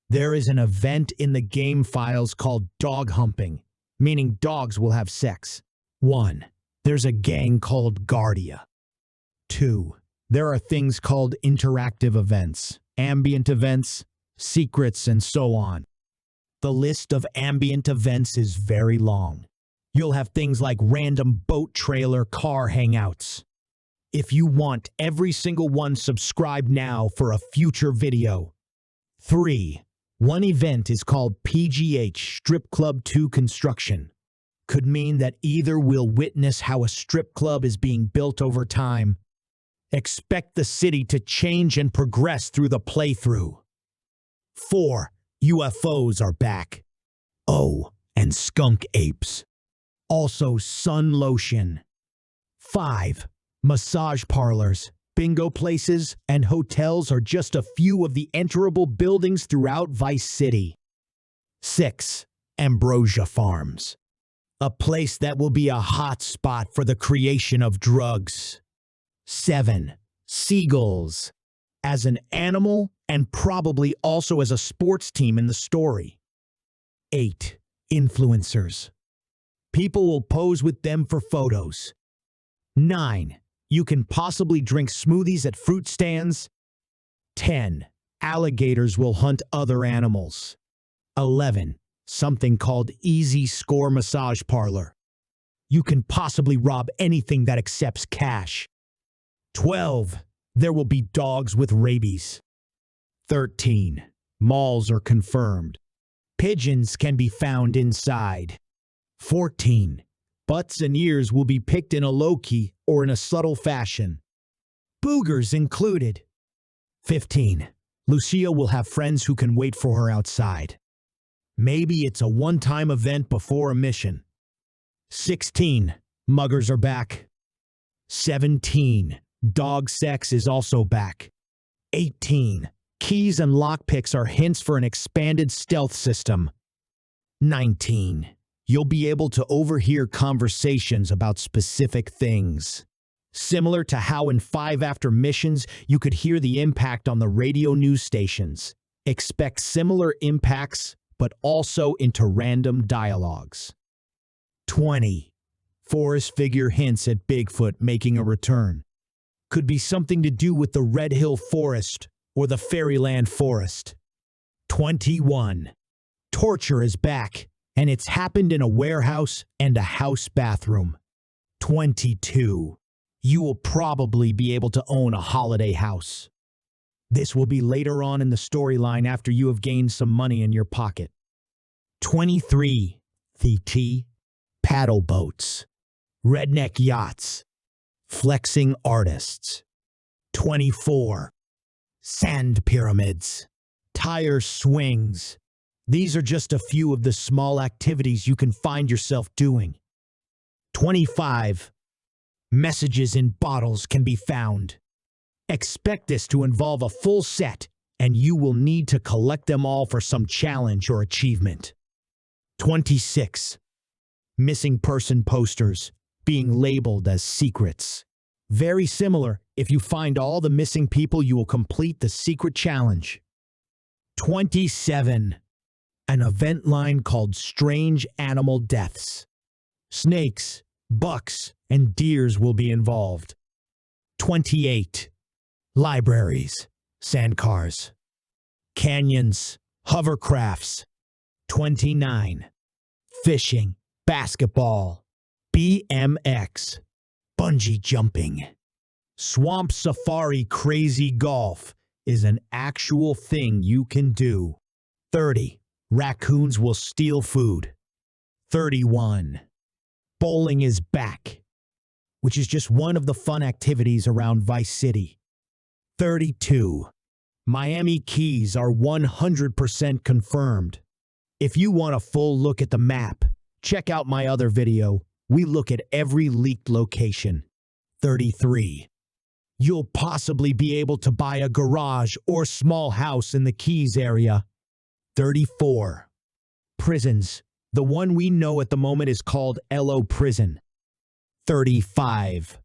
There is an event in the game files called dog humping, meaning dogs will have sex. 1. There's a gang called Guardia. 2. There are things called interactive events, ambient events, secrets, and so on. The list of ambient events is very long. You'll have things like random boat trailer car hangouts. If you want every single one, subscribe now for a future video. 3. One event is called PGH Strip Club 2 Construction. Could mean that either we'll witness how a strip club is being built over time. Expect the city to change and progress through the playthrough. 4. UFOs are back. Oh, and skunk apes. Also sun lotion. 5. Massage parlors, bingo places, and hotels are just a few of the enterable buildings throughout Vice City. 6. Ambrosia Farms. A place that will be a hot spot for the creation of drugs. 7. Seagulls. As an animal and probably also as a sports team in the story. 8. Influencers. People will pose with them for photos. 9. You can possibly drink smoothies at fruit stands. 10. Alligators will hunt other animals. 11. Something called Easy Score Massage Parlor. You can possibly rob anything that accepts cash. 12. There will be dogs with rabies. 13. Malls are confirmed. Pigeons can be found inside. 14. Butts and ears will be picked in a low-key or in a subtle fashion. Boogers included. 15. Lucia will have friends who can wait for her outside. Maybe it's a one-time event before a mission. 16. Muggers are back. 17. Dog sex is also back. 18. Keys and lockpicks are hints for an expanded stealth system. 19. You'll be able to overhear conversations about specific things. Similar to how in 5 After missions you could hear the impact on the radio news stations. Expect similar impacts, but also into random dialogues. 20. Forest figure hints at Bigfoot making a return. Could be something to do with the Red Hill Forest or the Fairyland Forest. 21. Torture is back, and it's happened in a warehouse and a house bathroom. 22. You will probably be able to own a holiday house. This will be later on in the storyline after you have gained some money in your pocket. 23. TT. Paddle boats. Redneck yachts. Flexing artists. 24. Sand pyramids. Tire swings. These are just a few of the small activities you can find yourself doing. 25. Messages in bottles can be found. Expect this to involve a full set, and you will need to collect them all for some challenge or achievement. 26. Missing person posters, being labeled as secrets. Very similar, if you find all the missing people, you will complete the secret challenge. 27. An event line called Strange Animal Deaths. Snakes, bucks, and deers will be involved. 28. Libraries, sandcars, canyons, hovercrafts. 29. Fishing, basketball, BMX, bungee jumping. Swamp safari crazy golf is an actual thing you can do. 30. Raccoons will steal food. 31. Bowling is back, which is just one of the fun activities around Vice City. 32. Miami Keys are 100% confirmed. If you want a full look at the map, check out my other video. We look at every leaked location. 33. You'll possibly be able to buy a garage or small house in the Keys area. 34. Prisons. The one we know at the moment is called LO Prison. 35.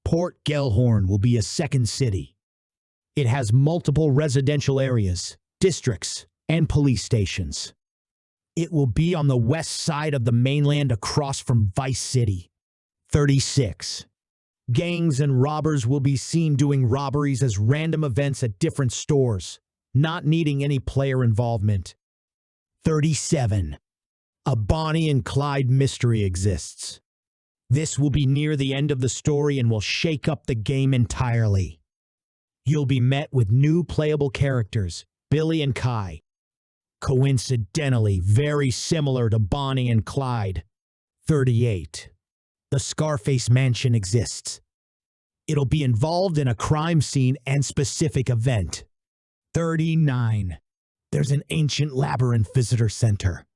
Port Gellhorn will be a second city. It has multiple residential areas, districts, and police stations. It will be on the west side of the mainland across from Vice City. 36. Gangs and robbers will be seen doing robberies as random events at different stores, not needing any player involvement. 37. A Bonnie and Clyde mystery exists. This will be near the end of the story and will shake up the game entirely. You'll be met with new playable characters, Billy and Kai. Coincidentally, very similar to Bonnie and Clyde. 38. The Scarface Mansion exists. It'll be involved in a crime scene and specific event. 39. There's an ancient labyrinth visitor center.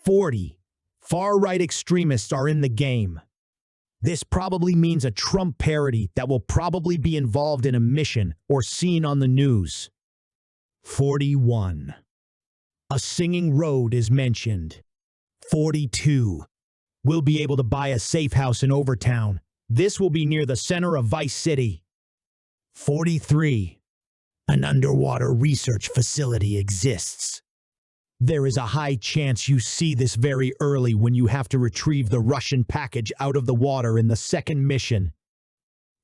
40. Far-right extremists are in the game. This probably means a Trump parody that will probably be involved in a mission or seen on the news. 41. A singing road is mentioned. 42. We'll be able to buy a safe house in Overtown. This will be near the center of Vice City. 43. An underwater research facility exists. There is a high chance you see this very early when you have to retrieve the Russian package out of the water in the second mission.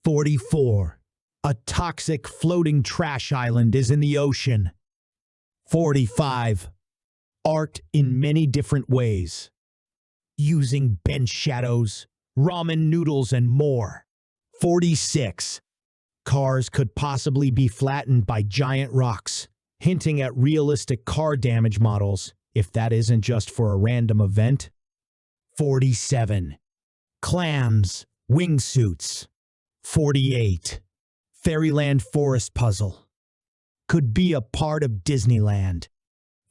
44. A toxic floating trash island is in the ocean. 45. Art in many different ways, using bench shadows, ramen noodles, and more. 46. Cars could possibly be flattened by giant rocks, hinting at realistic car damage models if that isn't just for a random event. 47. Clams, wingsuits. 48. Fairyland Forest Puzzle. Could be a part of Disneyland.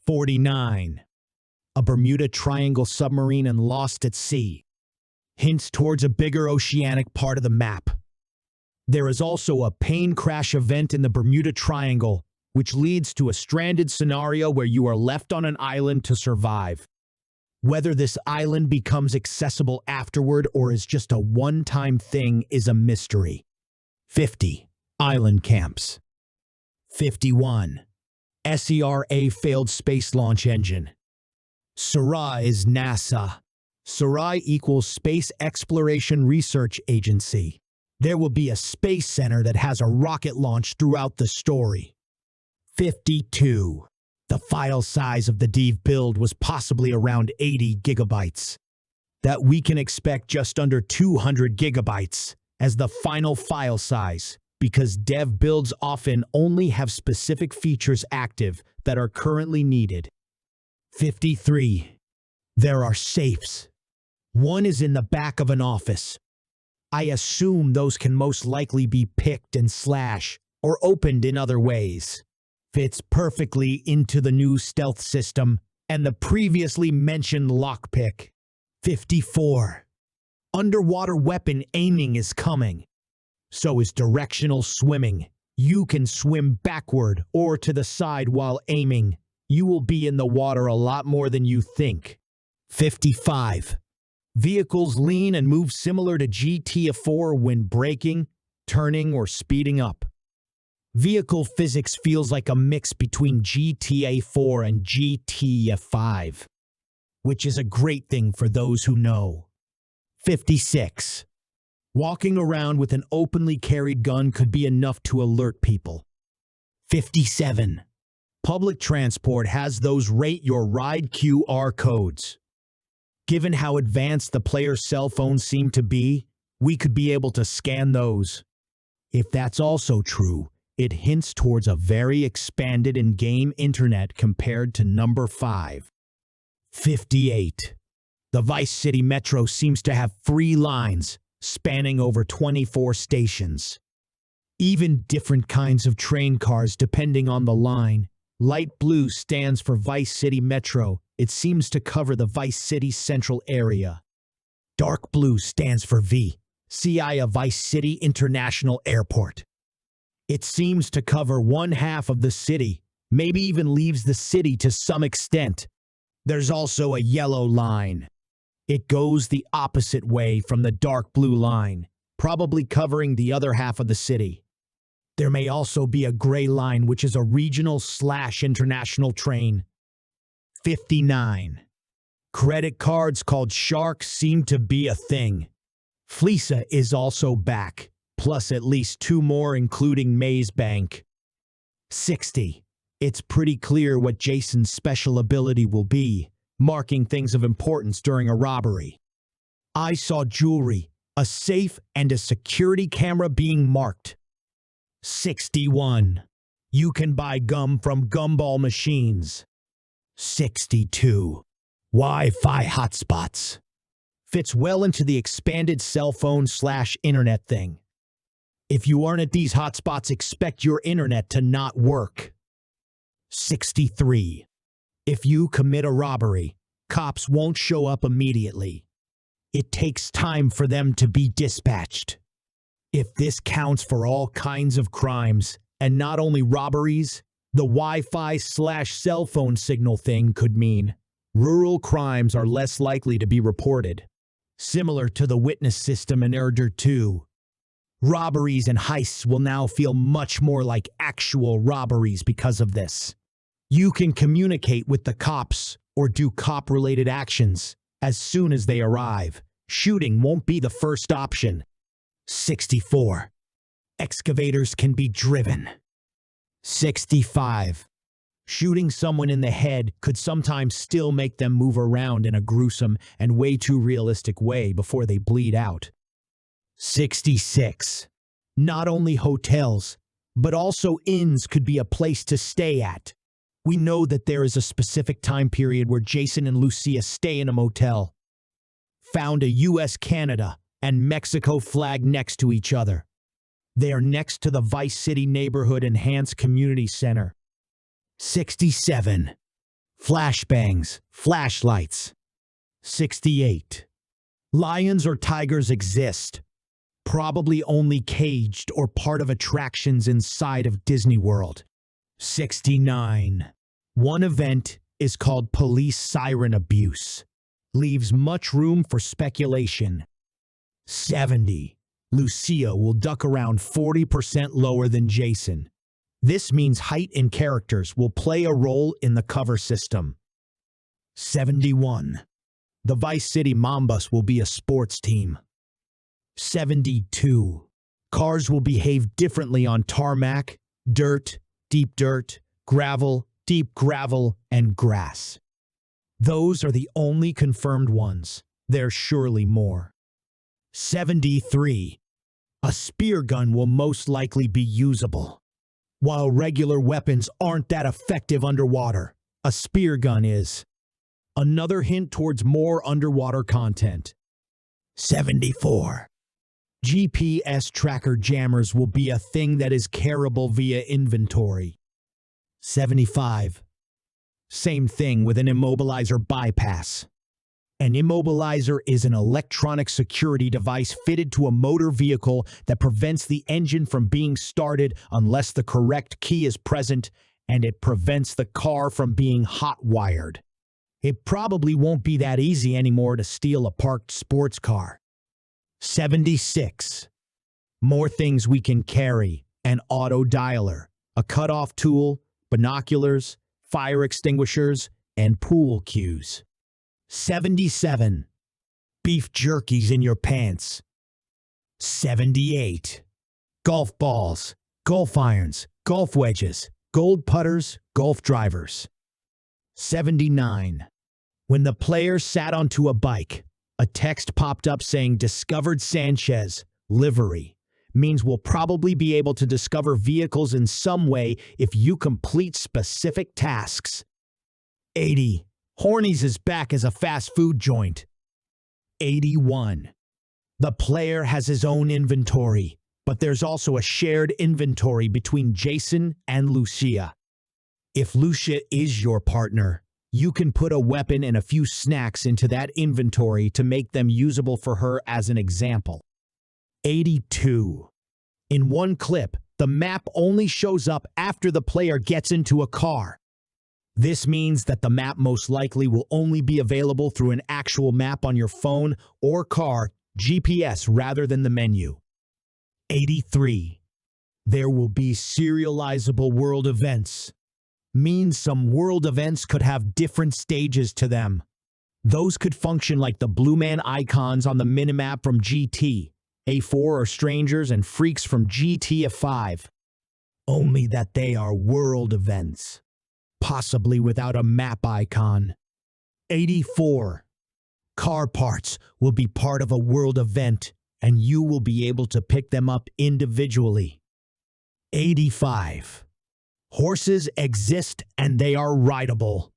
49. A Bermuda Triangle submarine and Lost at Sea. Hints towards a bigger oceanic part of the map. There is also a plane crash event in the Bermuda Triangle, which leads to a stranded scenario where you are left on an island to survive. Whether this island becomes accessible afterward or is just a one-time thing is a mystery. 50. Island camps. 51. SERA failed space launch engine. SERA is NASA. SERA equals Space Exploration Research Agency. There will be a space center that has a rocket launch throughout the story. 52. The file size of the dev build was possibly around 80 gigabytes. That we can expect just under 200 gigabytes as the final file size, because dev builds often only have specific features active that are currently needed. 53. There are safes. One is in the back of an office. I assume those can most likely be picked and slashed or opened in other ways. Fits perfectly into the new stealth system and the previously mentioned lockpick. 54. Underwater weapon aiming is coming. So is directional swimming. You can swim backward or to the side while aiming. You will be in the water a lot more than you think. 55. Vehicles lean and move similar to GTA4 when braking, turning, or speeding up. Vehicle physics feels like a mix between GTA4 and GTA5, which is a great thing for those who know. 56. Walking around with an openly carried gun could be enough to alert people. 57. Public transport has those rate your ride QR codes. Given how advanced the player's cell phones seem to be, we could be able to scan those. If that's also true, it hints towards a very expanded in-game internet compared to number 5. 58. The Vice City Metro seems to have 3 lines, spanning over 24 stations. Even different kinds of train cars depending on the line. Light blue stands for Vice City Metro. It seems to cover the Vice City central area. Dark blue stands for VCI, Vice City International Airport. It seems to cover one half of the city, maybe even leaves the city to some extent. There's also a yellow line. It goes the opposite way from the dark blue line, probably covering the other half of the city. There may also be a gray line, which is a regional/international train. 59. Credit cards called Sharks seem to be a thing. Fleesa is also back, plus at least 2 more including Maze Bank. 60. It's pretty clear what Jason's special ability will be, marking things of importance during a robbery. I saw jewelry, a safe, and a security camera being marked. 61. You can buy gum from gumball machines. 62. Wi-Fi hotspots. Fits well into the expanded cell phone/internet thing. If you aren't at these hotspots, expect your internet to not work. 63. If you commit a robbery, cops won't show up immediately. It takes time for them to be dispatched. If this counts for all kinds of crimes, and not only robberies, the Wi-Fi/cell phone signal thing could mean rural crimes are less likely to be reported. Similar to the witness system in Order 2. Robberies and heists will now feel much more like actual robberies because of this. You can communicate with the cops or do cop-related actions as soon as they arrive. Shooting won't be the first option. 64. Excavators can be driven. 65. Shooting someone in the head could sometimes still make them move around in a gruesome and way too realistic way before they bleed out. 66. Not only hotels, but also inns could be a place to stay at. We know that there is a specific time period where Jason and Lucia stay in a motel. Found a US, Canada, and Mexico flag next to each other. They are next to the Vice City Neighborhood Enhanced Community Center. 67. Flashbangs, flashlights. 68. Lions or tigers exist. Probably only caged or part of attractions inside of Disney World. 69. One event is called police siren abuse. Leaves much room for speculation. 70. Lucia will duck around 40% lower than Jason. This means height and characters will play a role in the cover system. 71. The Vice City Mambas will be a sports team. 72. Cars will behave differently on tarmac, dirt, deep gravel, deep gravel, and grass. Those are the only confirmed ones. There's surely more. 73. A spear gun will most likely be usable. While regular weapons aren't that effective underwater, a spear gun is. Another hint towards more underwater content. 74. GPS tracker jammers will be a thing that is carryable via inventory. 75. Same thing with an immobilizer bypass. An immobilizer is an electronic security device fitted to a motor vehicle that prevents the engine from being started unless the correct key is present, and it prevents the car from being hot-wired. It probably won't be that easy anymore to steal a parked sports car. 76. More things we can carry: an auto dialer, a cutoff tool, binoculars, fire extinguishers, and pool cues. 77. Beef jerkies in your pants. 78. Golf balls, golf irons, golf wedges, gold putters, golf drivers. 79. When the player sat onto a bike, a text popped up saying "Discovered Sanchez, livery." Means we'll probably be able to discover vehicles in some way if you complete specific tasks. 80. Hornies is back as a fast food joint. 81. The player has his own inventory, but there's also a shared inventory between Jason and Lucia. If Lucia is your partner, you can put a weapon and a few snacks into that inventory to make them usable for her as an example. 82. In one clip, the map only shows up after the player gets into a car. This means that the map most likely will only be available through an actual map on your phone or car GPS rather than the menu. 83. There will be serializable world events. Means some world events could have different stages to them. Those could function like the Blue Man icons on the minimap from GTA4 or Strangers and Freaks from GTA5. Only that they are world events, possibly without a map icon. 84. Car parts will be part of a world event, and you will be able to pick them up individually. 85. Horses exist and they are rideable.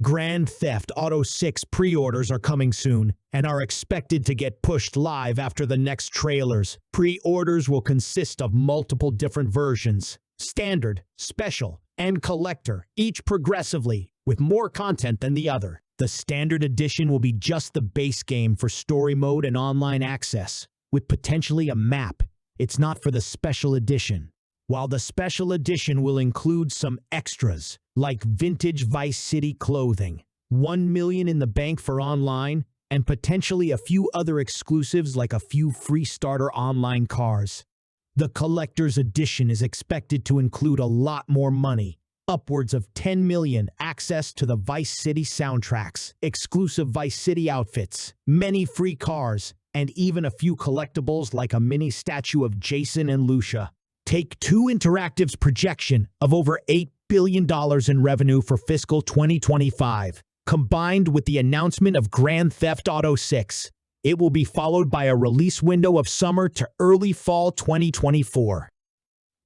Grand Theft Auto 6 pre-orders are coming soon and are expected to get pushed live after the next trailers. Pre-orders will consist of multiple different versions: standard, special, and collector, each progressively with more content than the other. The standard edition will be just the base game for story mode and online access, with potentially a map. It's not for the special edition. While the special edition will include some extras, like vintage Vice City clothing, 1 million in the bank for online, and potentially a few other exclusives like a few free starter online cars. The collector's edition is expected to include a lot more money, upwards of 10 million, access to the Vice City soundtracks, exclusive Vice City outfits, many free cars, and even a few collectibles like a mini statue of Jason and Lucia. Take-Two Interactive's projection of over $8 billion in revenue for fiscal 2025, combined with the announcement of Grand Theft Auto 6. It will be followed by a release window of summer to early fall 2024.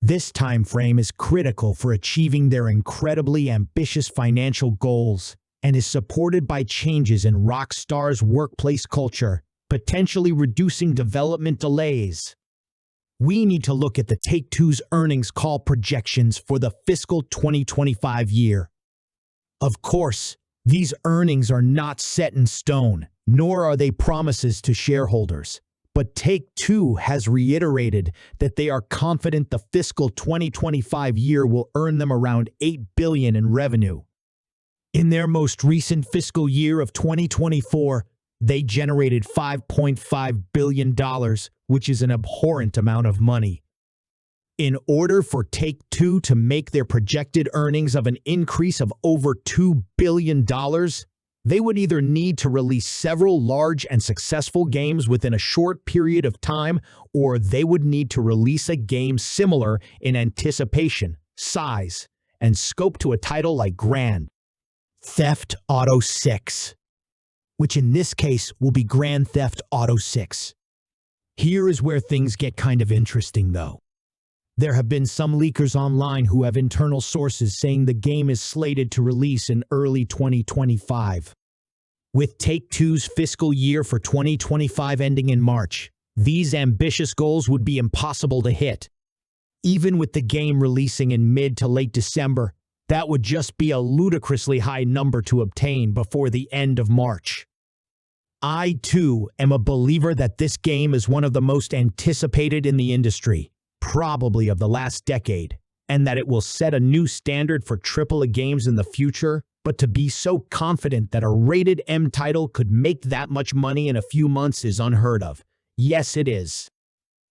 This time frame is critical for achieving their incredibly ambitious financial goals and is supported by changes in Rockstar's workplace culture, potentially reducing development delays. We need to look at the Take-Two's earnings call projections for the fiscal 2025 year. Of course, these earnings are not set in stone, nor are they promises to shareholders. But Take-Two has reiterated that they are confident the fiscal 2025 year will earn them around $8 billion in revenue. In their most recent fiscal year of 2024, they generated $5.5 billion, which is an abhorrent amount of money. In order for Take-Two to make their projected earnings of an increase of over $2 billion, they would either need to release several large and successful games within a short period of time, or they would need to release a game similar in anticipation, size, and scope to a title like Grand Theft Auto 6, which in this case will be Grand Theft Auto 6. Here is where things get kind of interesting, though. There have been some leakers online who have internal sources saying the game is slated to release in early 2025. With Take-Two's fiscal year for 2025 ending in March, these ambitious goals would be impossible to hit. Even with the game releasing in mid to late December, that would just be a ludicrously high number to obtain before the end of March. I, too, am a believer that this game is one of the most anticipated in the industry, probably of the last decade, and that it will set a new standard for AAA games in the future, but to be so confident that a rated M title could make that much money in a few months is unheard of. Yes, it is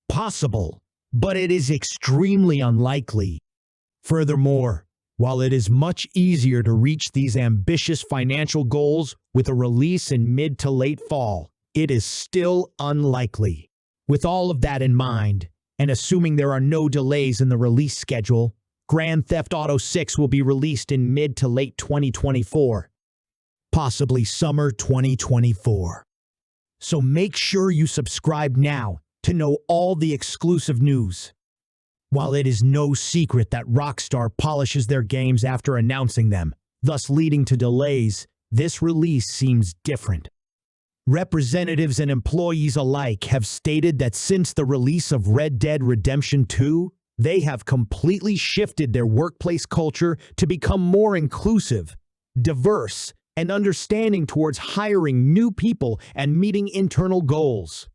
possible, but it is extremely unlikely. Furthermore, while it is much easier to reach these ambitious financial goals with a release in mid to late fall, it is still unlikely. With all of that in mind, and assuming there are no delays in the release schedule, Grand Theft Auto 6 will be released in mid to late 2024, possibly summer 2024. So make sure you subscribe now to know all the exclusive news. While it is no secret that Rockstar polishes their games after announcing them, thus leading to delays, this release seems different. Representatives and employees alike have stated that since the release of Red Dead Redemption 2, they have completely shifted their workplace culture to become more inclusive, diverse, and understanding towards hiring new people and meeting internal goals.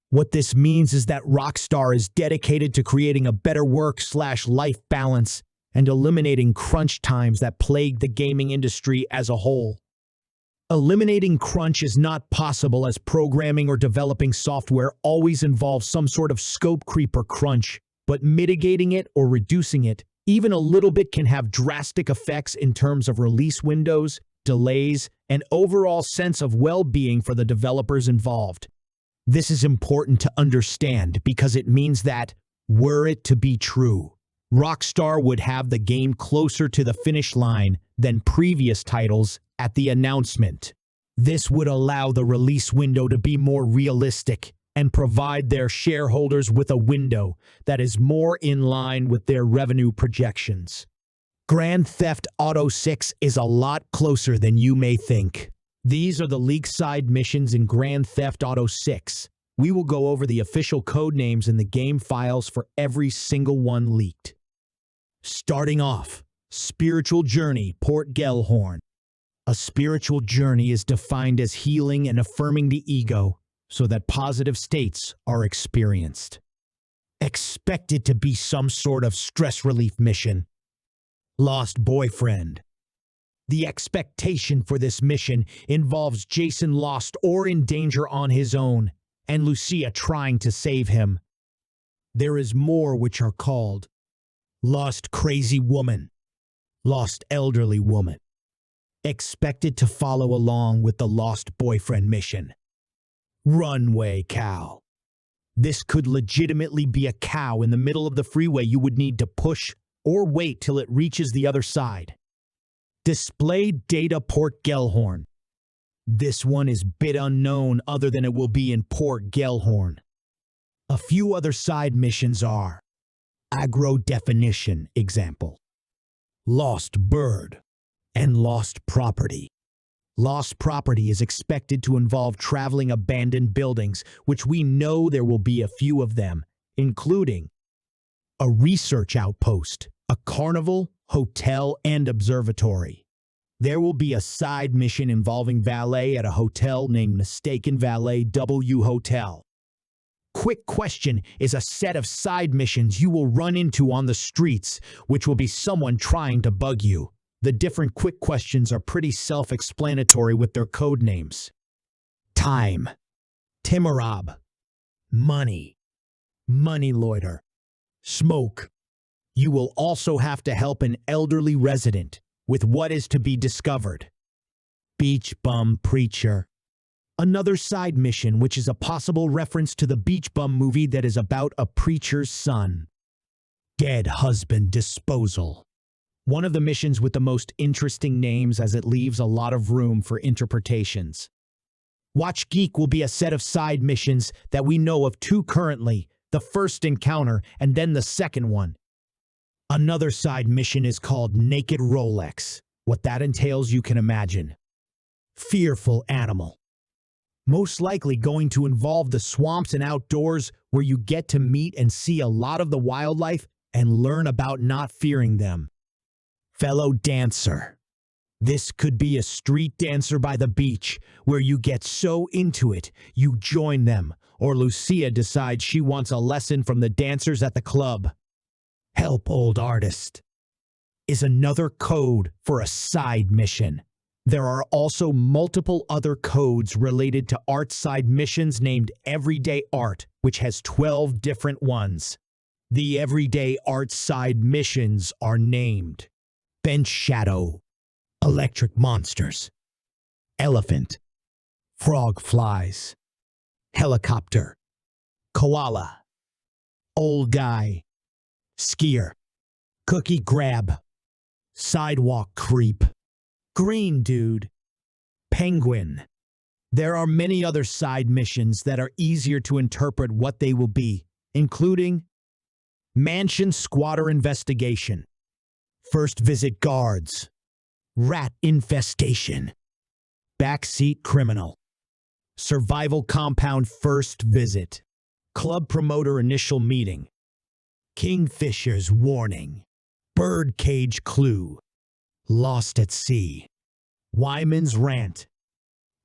What this means is that Rockstar is dedicated to creating a better work-life balance and eliminating crunch times that plague the gaming industry as a whole. Eliminating crunch is not possible as programming or developing software always involves some sort of scope creep or crunch, but mitigating it or reducing it, even a little bit, can have drastic effects in terms of release windows, delays, and overall sense of well-being for the developers involved. This is important to understand because it means that, were it to be true, Rockstar would have the game closer to the finish line than previous titles at the announcement. This would allow the release window to be more realistic and provide their shareholders with a window that is more in line with their revenue projections. Grand Theft Auto 6 is a lot closer than you may think. These are the leak side missions in Grand Theft Auto 6. We will go over the official code names in the game files for every single one leaked. Starting off, Spiritual Journey, Port Gellhorn. A spiritual journey is defined as healing and affirming the ego so that positive states are experienced. Expected to be some sort of stress relief mission. Lost Boyfriend. The expectation for this mission involves Jason lost or in danger on his own, and Lucia trying to save him. There is more which are called Lost Crazy Woman, Lost Elderly Woman. Expected to follow along with the Lost Boyfriend mission. Runway Cow. This could legitimately be a cow in the middle of the freeway you would need to push or wait till it reaches the other side. Display Data Port Gellhorn. This one is bit unknown other than it will be in Port Gellhorn. A few other side missions are Agro definition example. Lost bird and lost property. Lost property is expected to involve traveling abandoned buildings, which we know there will be a few of them, including a research outpost, a carnival, hotel, and observatory. There will be a side mission involving valet at a hotel named Mistaken Valet W Hotel. Quick Question is a set of side missions you will run into on the streets, which will be someone trying to bug you. The different quick questions are pretty self-explanatory with their code names. Time, Timarab, money, money loiter, smoke. You will also have to help an elderly resident with what is to be discovered. Beach bum preacher. Another side mission, which is a possible reference to the Beach Bum movie that is about a preacher's son. Dead husband disposal. One of the missions with the most interesting names, as it leaves a lot of room for interpretations. Watch Geek will be a set of side missions that we know of two currently, the first encounter and then the second one. Another side mission is called Naked Rolex. What that entails you can imagine. Fearful animal. Most likely going to involve the swamps and outdoors where you get to meet and see a lot of the wildlife and learn about not fearing them. Fellow dancer. This could be a street dancer by the beach where you get so into it you join them, or Lucia decides she wants a lesson from the dancers at the club. Help old artist is another code for a side mission. There are also multiple other codes related to art side missions named Everyday Art, which has 12 different ones. The Everyday Art side missions are named Bench Shadow, Electric Monsters, Elephant, Frog Flies, Helicopter, Koala, Old Guy, Skier, Cookie Grab, Sidewalk Creep, Green Dude, Penguin. There are many other side missions that are easier to interpret what they will be, including Mansion Squatter Investigation, First Visit Guards, Rat Infestation, Backseat Criminal, Survival Compound First Visit, Club Promoter Initial Meeting, Kingfisher's Warning, Birdcage Clue, Lost at Sea, Wyman's Rant,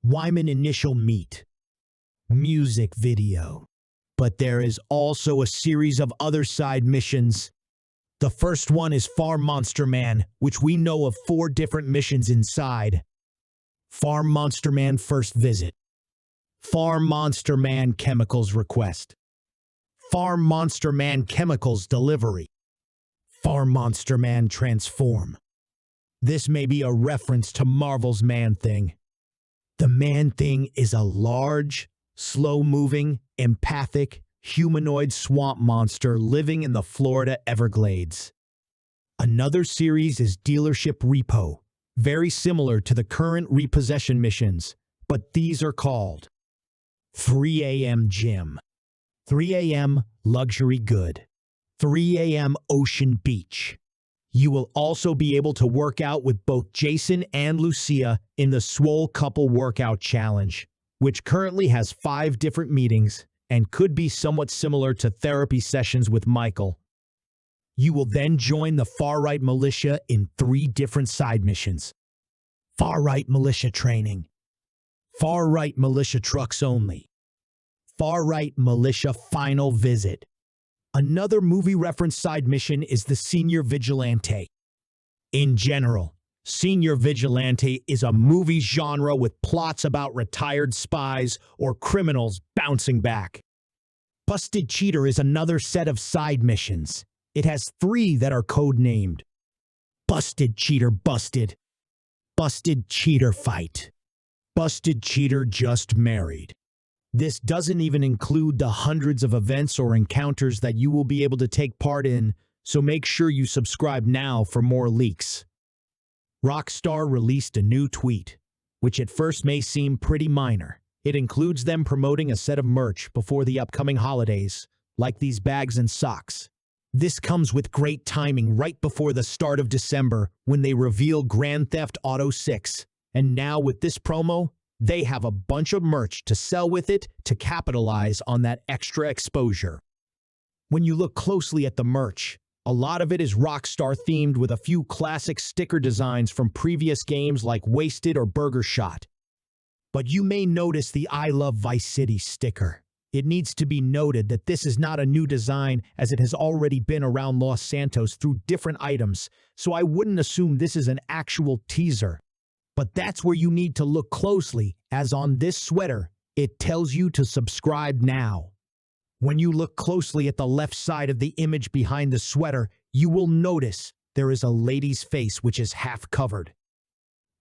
Wyman Initial Meet, Music Video. But there is also a series of other side missions. The first one is Farm Monster Man, which we know of 4 different missions inside. Farm Monster Man First Visit, Farm Monster Man Chemicals Request, Farm Monster Man Chemicals Delivery, Farm Monster Man Transform. This may be a reference to Marvel's Man-Thing. The Man-Thing is a large, slow-moving, empathic, humanoid swamp monster living in the Florida Everglades. Another series is Dealership Repo, very similar to the current repossession missions, but these are called 3 a.m. Gym, 3 a.m. Luxury Good, 3 a.m. Ocean Beach. You will also be able to work out with both Jason and Lucia in the Swole Couple Workout Challenge, which currently has 5 different meetings and could be somewhat similar to therapy sessions with Michael. You will then join the Far-Right Militia in 3 different side missions. Far-Right Militia Training, Far-Right Militia Trucks Only, Far-Right Militia Final Visit. Another movie reference side mission is the Senior Vigilante. In general, Senior Vigilante is a movie genre with plots about retired spies or criminals bouncing back. Busted Cheater is another set of side missions. It has 3 that are code-named. Busted Cheater Busted, Busted Cheater Fight, Busted Cheater Just Married. This doesn't even include the hundreds of events or encounters that you will be able to take part in, so make sure you subscribe now for more leaks. Rockstar released a new tweet, which at first may seem pretty minor. It includes them promoting a set of merch before the upcoming holidays, like these bags and socks. This comes with great timing right before the start of December when they reveal Grand Theft Auto 6. And now with this promo, they have a bunch of merch to sell with it to capitalize on that extra exposure. When you look closely at the merch, a lot of it is Rockstar themed with a few classic sticker designs from previous games like Wasted or Burger Shot. But you may notice the I Love Vice City sticker. It needs to be noted that this is not a new design as it has already been around Los Santos through different items, so I wouldn't assume this is an actual teaser. But that's where you need to look closely, as on this sweater, it tells you to subscribe now. When you look closely at the left side of the image behind the sweater, you will notice there is a lady's face which is half covered.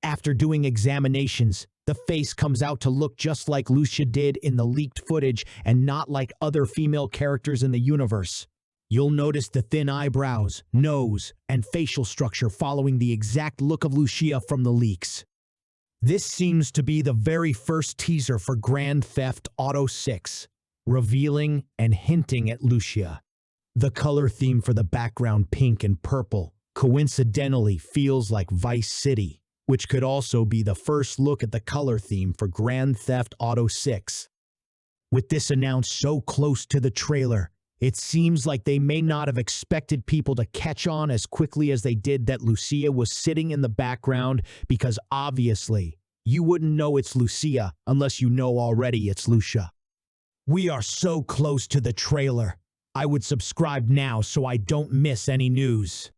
After doing examinations, the face comes out to look just like Lucia did in the leaked footage and not like other female characters in the universe. You'll notice the thin eyebrows, nose, and facial structure following the exact look of Lucia from the leaks. This seems to be the very first teaser for Grand Theft Auto 6, revealing and hinting at Lucia. The color theme for the background, pink and purple, coincidentally feels like Vice City, which could also be the first look at the color theme for Grand Theft Auto 6. With this announced so close to the trailer, it seems like they may not have expected people to catch on as quickly as they did that Lucia was sitting in the background, because obviously, you wouldn't know it's Lucia unless you know already it's Lucia. We are so close to the trailer. I would subscribe now so I don't miss any news.